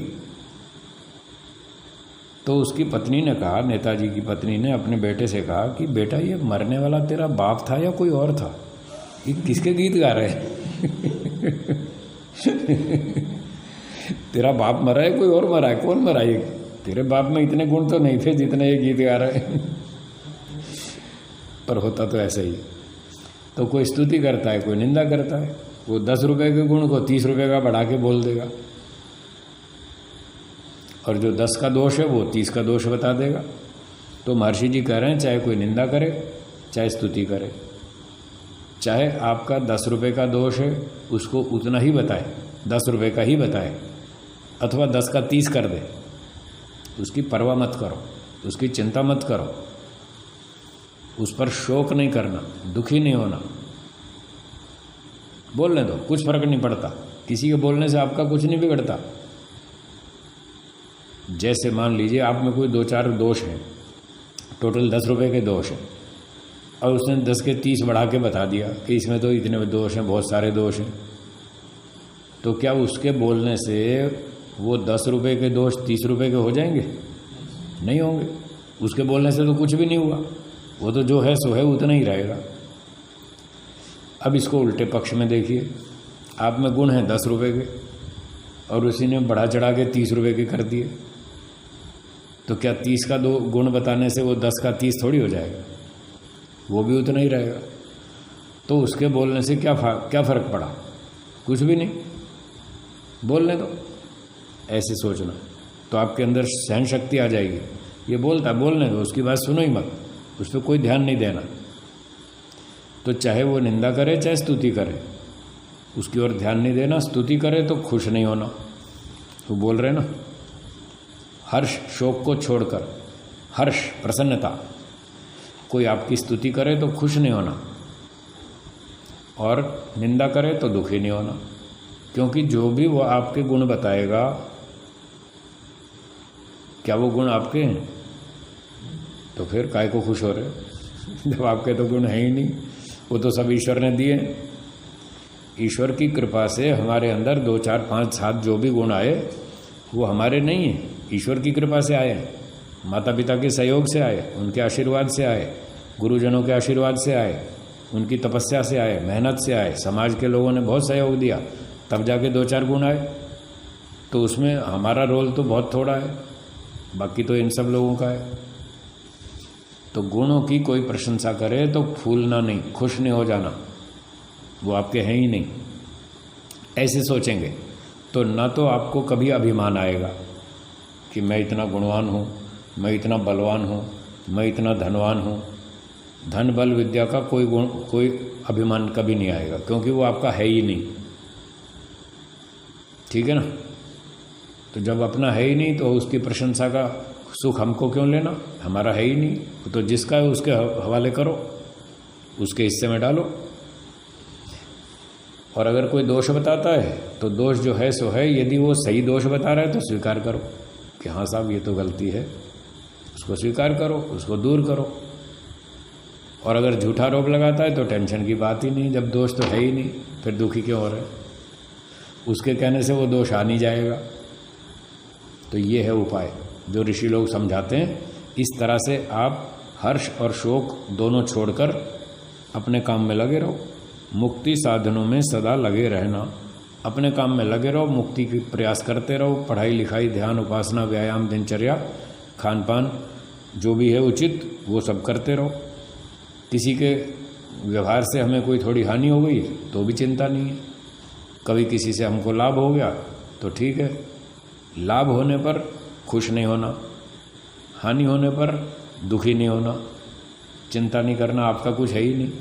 तो उसकी पत्नी ने कहा, नेताजी की पत्नी ने अपने बेटे से कहा कि बेटा ये मरने वाला तेरा बाप था या कोई और था? ये किसके गीत गा रहे हैं? तेरा बाप मरा है, कोई और मरा है? कौन मरा है? तेरे बाप में इतने गुण तो नहीं थे जितने ये गीत गा रहे हैं। पर होता तो ऐसा ही, तो कोई स्तुति करता है, कोई निंदा करता है। वो 10 रुपए के गुण को 30 रुपए का बढ़ा के बोल देगा, और जो 10 का दोष है वो 30 का दोष बता देगा। तो महर्षि जी कह रहे हैं चाहे कोई निंदा करे चाहे स्तुति करे, चाहे आपका 10 रुपए का दोष है उसको उतना ही बताए, 10 रुपए का ही बताए, अथवा 10 का 30 कर दे, उसकी परवाह मत करो, उसकी चिंता मत करो, उस पर शोक नहीं करना, दुखी नहीं होना, बोलने दो, कुछ फर्क नहीं पड़ता। किसी के बोलने से आपका कुछ नहीं बिगड़ता। जैसे मान लीजिए आप में कोई 2-4 दोष हैं, टोटल 10 रुपए के दोष हैं, और उसने 10 के 30 बढ़ा के बता दिया कि इसमें तो इतने दोष हैं, बहुत सारे दोष हैं, तो क्या उसके बोलने से वो 10 रुपए के दोष 30 रुपए के हो जाएंगे? नहीं होंगे। उसके बोलने से तो कुछ भी नहीं हुआ, वो तो जो है सो है, उतना ही रहेगा। अब इसको उल्टे पक्ष में देखिए, आप में गुण हैं 10 रुपए के और उसी ने बढ़ा चढ़ा के 30 रुपए के कर दिए, तो क्या 30 का दो गुण बताने से वो 10 का 30 थोड़ी हो जाएगा? वो भी उतना ही रहेगा। तो उसके बोलने से क्या फ़र्क पड़ा? कुछ भी नहीं, बोलने दो, ऐसे सोचना, तो आपके अंदर सहन शक्ति आ जाएगी। ये बोलता बोलने दो, उसकी बात सुनो ही मत, उस पर कोई ध्यान नहीं देना। तो चाहे वो निंदा करे चाहे स्तुति करे, उसकी ओर ध्यान नहीं देना। स्तुति करे तो खुश नहीं होना, तो बोल रहे ना, हर्ष शोक को छोड़कर, हर्ष प्रसन्नता। कोई आपकी स्तुति करे तो खुश नहीं होना, और निंदा करे तो दुखी नहीं होना, क्योंकि जो भी वो आपके गुण बताएगा, क्या वो गुण आपके हैं? तो फिर काहे को खुश हो रहे? जब आपके तो गुण है ही नहीं, वो तो सब ईश्वर ने दिए। ईश्वर की कृपा से हमारे अंदर 2, 4, 5, 7 जो भी गुण आए वो हमारे नहीं हैं, ईश्वर की कृपा से आए, माता पिता के सहयोग से आए, उनके आशीर्वाद से आए, गुरुजनों के आशीर्वाद से आए, उनकी तपस्या से आए, मेहनत से आए, समाज के लोगों ने बहुत सहयोग दिया, तब जाके 2-4 गुण आए। तो उसमें हमारा रोल तो बहुत थोड़ा है, बाकी तो इन सब लोगों का है। तो गुणों की कोई प्रशंसा करे तो फूलना नहीं, खुश नहीं हो जाना, वो आपके हैं ही नहीं। ऐसे सोचेंगे तो ना तो आपको कभी अभिमान आएगा कि मैं इतना गुणवान हूँ, मैं इतना बलवान हूँ, मैं इतना धनवान हूँ। धन बल विद्या का कोई गुण, कोई अभिमान कभी नहीं आएगा, क्योंकि वो आपका है ही नहीं। ठीक है ना? तो जब अपना है ही नहीं तो उसकी प्रशंसा का सुख हमको क्यों लेना? हमारा है ही नहीं, तो जिसका है उसके हवाले करो, उसके हिस्से में डालो। और अगर कोई दोष बताता है तो दोष जो है सो है, यदि वो सही दोष बता रहा है तो स्वीकार करो कि हाँ साहब ये तो गलती है, उसको स्वीकार करो, उसको दूर करो। और अगर झूठा आरोप लगाता है तो टेंशन की बात ही नहीं, जब दोष तो है ही नहीं, फिर दुखी क्यों हो रहे? उसके कहने से वो दोष आ नहीं जाएगा। तो ये है उपाय जो ऋषि लोग समझाते हैं। इस तरह से आप हर्ष और शोक दोनों छोड़कर अपने काम में लगे रहो, मुक्ति साधनों में सदा लगे रहना, अपने काम में लगे रहो, मुक्ति की प्रयास करते रहो, पढ़ाई लिखाई ध्यान उपासना व्यायाम दिनचर्या खान पान जो भी है उचित वो सब करते रहो। किसी के व्यवहार से हमें कोई थोड़ी हानि हो गई तो भी चिंता नहीं है, कभी किसी से हमको लाभ हो गया तो ठीक है। लाभ होने पर खुश नहीं होना, हानि होने पर दुखी नहीं होना, चिंता नहीं करना, आपका कुछ है ही नहीं।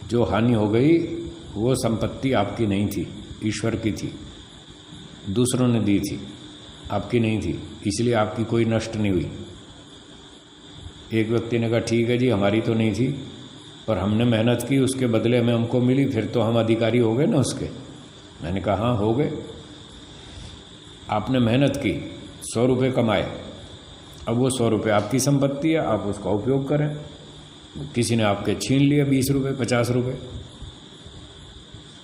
जो हानि हो गई वो संपत्ति आपकी नहीं थी, ईश्वर की थी, दूसरों ने दी थी, आपकी नहीं थी, इसलिए आपकी कोई नष्ट नहीं हुई। एक व्यक्ति ने कहा ठीक है जी, हमारी तो नहीं थी पर हमने मेहनत की, उसके बदले में हमको मिली, फिर तो हम अधिकारी हो गए ना उसके। मैंने कहा हाँ हो गए। आपने मेहनत की, 100 रुपये कमाए, अब वो 100 रुपये आपकी संपत्ति है, आप उसका उपयोग करें। किसी ने आपके छीन लिए 20 रुपये 50 रुपये,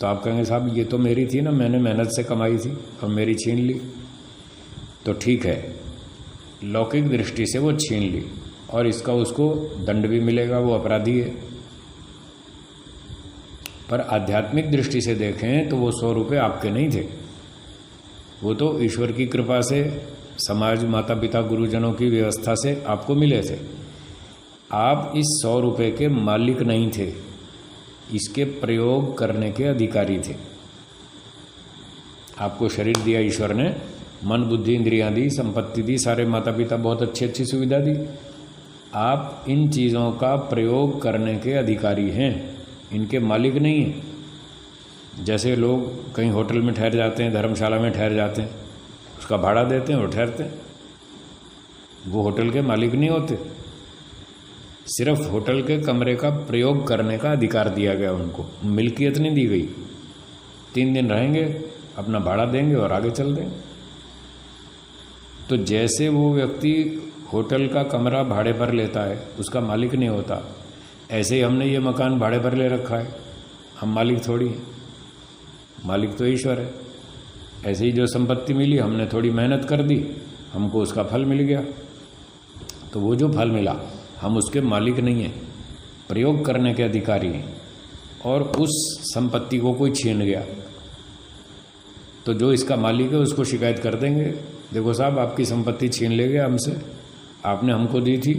तो आप कहेंगे साहब ये तो मेरी थी ना, मैंने मेहनत से कमाई थी और मेरी छीन ली। तो ठीक है, लौकिक दृष्टि से वो छीन ली और इसका उसको दंड भी मिलेगा, वो अपराधी है। पर आध्यात्मिक दृष्टि से देखें तो वो 100 रुपये आपके नहीं थे, वो तो ईश्वर की कृपा से, समाज, माता पिता, गुरुजनों की व्यवस्था से आपको मिले थे। आप इस 100 रुपये के मालिक नहीं थे, इसके प्रयोग करने के अधिकारी थे। आपको शरीर दिया ईश्वर ने, मन बुद्धि इंद्रियां दी, संपत्ति दी, सारे माता पिता बहुत अच्छी अच्छी सुविधा दी। आप इन चीज़ों का प्रयोग करने के अधिकारी हैं, इनके मालिक नहीं हैं। जैसे लोग कहीं होटल में ठहर जाते हैं, धर्मशाला में ठहर जाते हैं, उसका भाड़ा देते हैं और ठहरते हैं, वो होटल के मालिक नहीं होते। सिर्फ होटल के कमरे का प्रयोग करने का अधिकार दिया गया उनको, मिल्कियत नहीं दी गई। 3 दिन रहेंगे, अपना भाड़ा देंगे और आगे चल देंगे। तो जैसे वो व्यक्ति होटल का कमरा भाड़े पर लेता है, उसका मालिक नहीं होता, ऐसे ही हमने ये मकान भाड़े पर ले रखा है, हम मालिक थोड़ी हैं, मालिक तो ईश्वर है। ऐसे ही जो संपत्ति मिली, हमने थोड़ी मेहनत कर दी, हमको उसका फल मिल गया। तो वो जो फल मिला, हम उसके मालिक नहीं हैं, प्रयोग करने के अधिकारी हैं। और उस संपत्ति को कोई छीन गया तो जो इसका मालिक है उसको शिकायत कर देंगे, देखो साहब आपकी संपत्ति छीन ले गया हमसे, आपने हमको दी थी,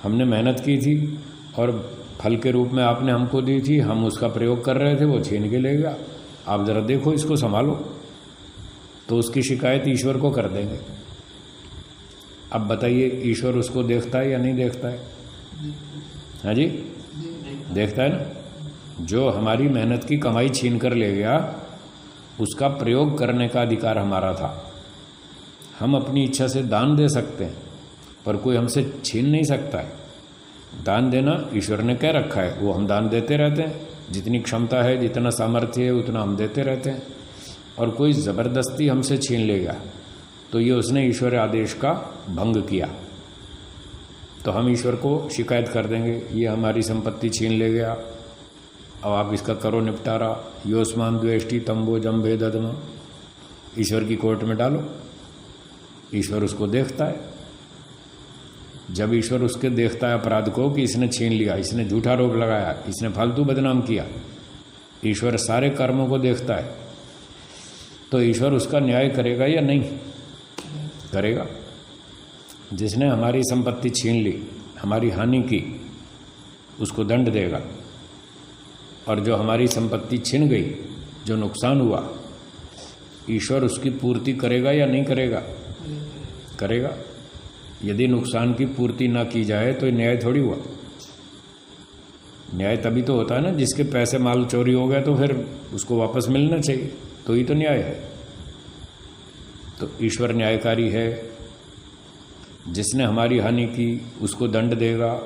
हमने मेहनत की थी और फल के रूप में आपने हमको दी थी, हम उसका प्रयोग कर रहे थे, वो छीन के ले गया, आप ज़रा देखो इसको संभालो। तो उसकी शिकायत ईश्वर को कर देंगे। अब बताइए ईश्वर उसको देखता है या नहीं देखता है? हाँ जी, देखता है ना। जो हमारी मेहनत की कमाई छीन कर ले गया, उसका प्रयोग करने का अधिकार हमारा था। हम अपनी इच्छा से दान दे सकते हैं पर कोई हमसे छीन नहीं सकता है। दान देना ईश्वर ने कह रखा है, वो हम दान देते रहते हैं, जितनी क्षमता है, जितना सामर्थ्य है, उतना हम देते रहते हैं। और कोई ज़बरदस्ती हमसे छीन लेगा तो ये उसने ईश्वर आदेश का भंग किया, तो हम ईश्वर को शिकायत कर देंगे, ये हमारी संपत्ति छीन ले गया, अब आप इसका करो निपटारा, योस्मान द्वेष्टि तंबो जम्भे ददमा, ईश्वर की कोर्ट में डालो। ईश्वर उसको देखता है। जब ईश्वर उसके देखता है अपराध को कि इसने छीन लिया, इसने झूठा आरोप लगाया, इसने फालतू बदनाम किया, ईश्वर सारे कर्मों को देखता है, तो ईश्वर उसका न्याय करेगा या नहीं करेगा? जिसने हमारी संपत्ति छीन ली, हमारी हानि की, उसको दंड देगा। और जो हमारी संपत्ति छिन गई, जो नुकसान हुआ, ईश्वर उसकी पूर्ति करेगा या नहीं करेगा? करेगा। यदि नुकसान की पूर्ति ना की जाए तो न्याय थोड़ी हुआ। न्याय तभी तो होता है ना, जिसके पैसे माल चोरी हो गया तो फिर उसको वापस मिलना चाहिए, तो ही तो न्याय है। तो ईश्वर न्यायकारी है। जिसने हमारी हानि की उसको दंड देगा,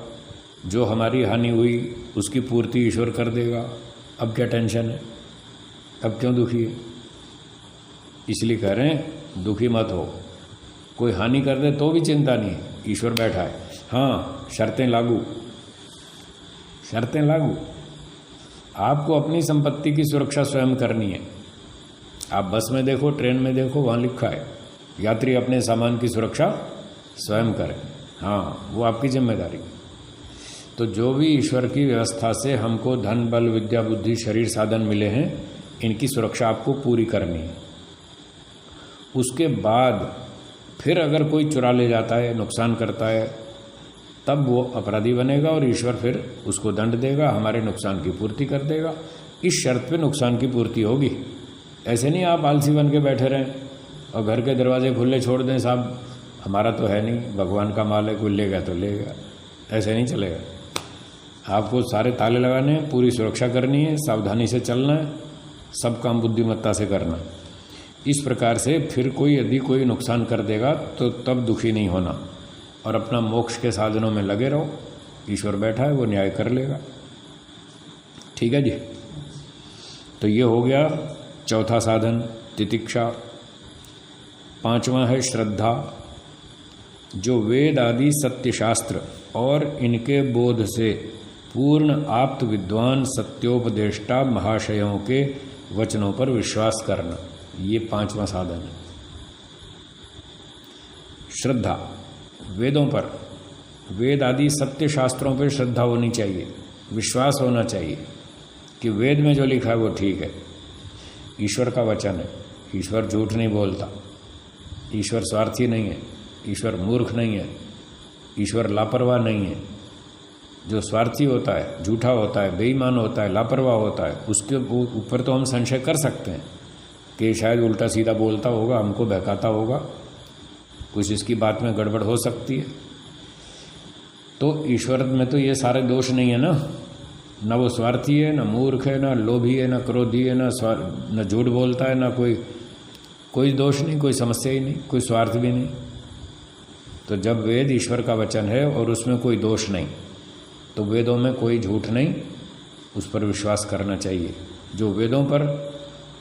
जो हमारी हानि हुई उसकी पूर्ति ईश्वर कर देगा। अब क्या टेंशन है? अब क्यों दुखी है? इसलिए कह रहे हैं दुखी मत हो। कोई हानि कर दे तो भी चिंता नहीं है, ईश्वर बैठा है। हाँ, शर्तें लागू, शर्तें लागू। आपको अपनी संपत्ति की सुरक्षा स्वयं करनी है। आप बस में देखो, ट्रेन में देखो, वहाँ लिखा है यात्री अपने सामान की सुरक्षा स्वयं करें। हाँ, वो आपकी जिम्मेदारी। तो जो भी ईश्वर की व्यवस्था से हमको धन, बल, विद्या, बुद्धि, शरीर, साधन मिले हैं, इनकी सुरक्षा आपको पूरी करनी है। उसके बाद फिर अगर कोई चुरा ले जाता है, नुकसान करता है, तब वो अपराधी बनेगा और ईश्वर फिर उसको दंड देगा, हमारे नुकसान की पूर्ति कर देगा। इस शर्त पे नुकसान की पूर्ति होगी। ऐसे नहीं आप आलसी बन के बैठे रहें और घर के दरवाजे खुले छोड़ दें, साहब हमारा तो है नहीं, भगवान का माल है, कोई लेगा तो लेगा, ऐसे नहीं चलेगा। आपको सारे ताले लगाने हैं, पूरी सुरक्षा करनी है, सावधानी से चलना है, सब काम बुद्धिमत्ता से करना। इस प्रकार से फिर कोई यदि कोई नुकसान कर देगा तो तब दुखी नहीं होना और अपना मोक्ष के साधनों में लगे रहो। ईश्वर बैठा है, वो न्याय कर लेगा। ठीक है जी। तो ये हो गया चौथा साधन, तितिक्षा। पांचवा है श्रद्धा, जो वेद आदि सत्य शास्त्र और इनके बोध से पूर्ण आप्त विद्वान सत्योपदेष्टा महाशयों के वचनों पर विश्वास करना, ये पांचवा साधन है। श्रद्धा, वेदों पर, वेद आदि सत्य शास्त्रों पर श्रद्धा होनी चाहिए, विश्वास होना चाहिए कि वेद में जो लिखा है वो ठीक है, ईश्वर का वचन है, ईश्वर झूठ नहीं बोलता, ईश्वर स्वार्थी नहीं है, ईश्वर मूर्ख नहीं है, ईश्वर लापरवाह नहीं है। जो स्वार्थी होता है, झूठा होता है, बेईमान होता है, लापरवाह होता है, उसके ऊपर तो हम संशय कर सकते हैं कि शायद उल्टा सीधा बोलता होगा, हमको बहकाता होगा, कुछ इसकी बात में गड़बड़ हो सकती है। तो ईश्वर में तो ये सारे दोष नहीं है ना, न वो स्वार्थी है, न मूर्ख है, न लोभी है, न क्रोधी है, न झूठ बोलता है, न कोई दोष नहीं, कोई समस्या ही नहीं, कोई स्वार्थ भी नहीं। तो जब वेद ईश्वर का वचन है और उसमें कोई दोष नहीं, तो वेदों में कोई झूठ नहीं, उस पर विश्वास करना चाहिए। जो वेदों पर,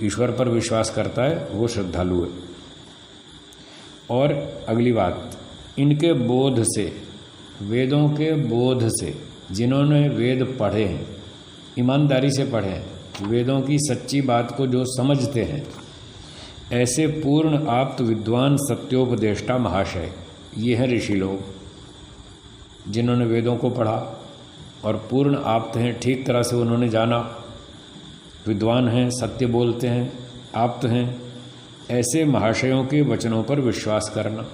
ईश्वर पर विश्वास करता है वो श्रद्धालु है। और अगली बात, इनके बोध से, वेदों के बोध से, जिन्होंने वेद पढ़े हैं, ईमानदारी से पढ़े हैं, वेदों की सच्ची बात को जो समझते हैं, ऐसे पूर्ण आप्त विद्वान सत्योपदेष्टा महाशय, ये हैं ऋषि लोग जिन्होंने वेदों को पढ़ा और पूर्ण आप्त हैं, ठीक तरह से उन्होंने जाना, विद्वान हैं, सत्य बोलते हैं, आप्त हैं। ऐसे महाशयों के वचनों पर विश्वास करना।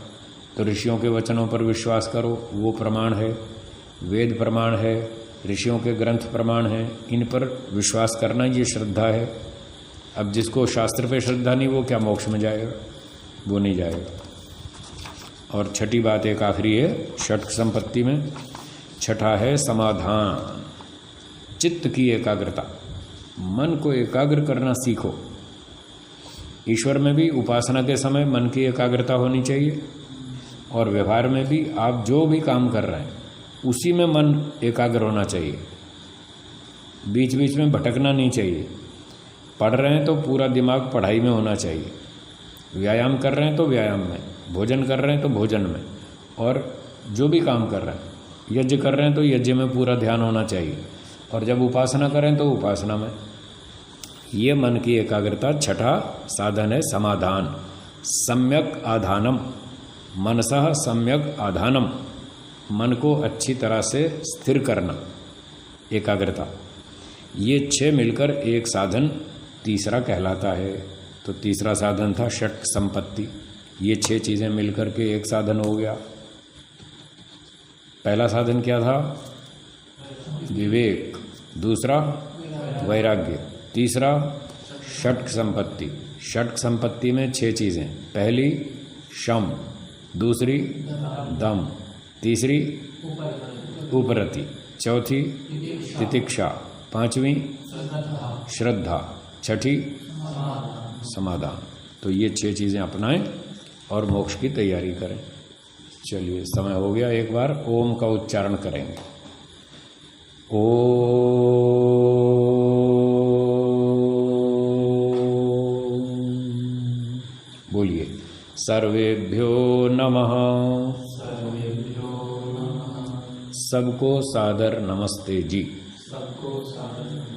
तो ऋषियों के वचनों पर विश्वास करो, वो प्रमाण है, वेद प्रमाण है, ऋषियों के ग्रंथ प्रमाण हैं, इन पर विश्वास करना ये श्रद्धा है। अब जिसको शास्त्र पे श्रद्धा नहीं, वो क्या मोक्ष में जाएगा? वो नहीं जाएगा। और छठी बात एक आखिरी है षट् संपत्ति में, छठा है समाधान, चित्त की एकाग्रता। मन को एकाग्र करना सीखो। ईश्वर में भी उपासना के समय मन की एकाग्रता होनी चाहिए और व्यवहार में भी आप जो भी काम कर रहे हैं उसी में मन एकाग्र होना चाहिए। बीच बीच में भटकना नहीं चाहिए। पढ़ रहे हैं तो पूरा दिमाग पढ़ाई में होना चाहिए, व्यायाम कर रहे हैं तो व्यायाम में, भोजन कर रहे हैं तो भोजन में, और जो भी काम कर रहे हैं, यज्ञ कर रहे हैं तो यज्ञ में पूरा ध्यान होना चाहिए, और जब उपासना करें तो उपासना में। ये मन की एकाग्रता छठा साधन है समाधान। सम्यक आधानम, मनसः सम्यक आधानम, मन को अच्छी तरह से स्थिर करना, एकाग्रता। ये 6 मिलकर एक साधन तीसरा कहलाता है। तो तीसरा साधन था षट् संपत्ति। ये 6 चीज़ें मिलकर के एक साधन हो गया। पहला साधन क्या था? विवेक। दूसरा वैराग्य। तीसरा षट् संपत्ति। षट् संपत्ति में 6 चीज़ें। पहली शम, दूसरी दम, तीसरी उपरति, चौथी तितिक्षा, पांचवी श्रद्धा, छठी समाधान। तो ये 6 चीज़ें अपनाएं और मोक्ष की तैयारी करें। चलिए समय हो गया, एक बार ओम का उच्चारण करेंगे। ओम। बोलिए। सर्वेभ्यो नमः। सबको सादर नमस्ते जी। सबको सादर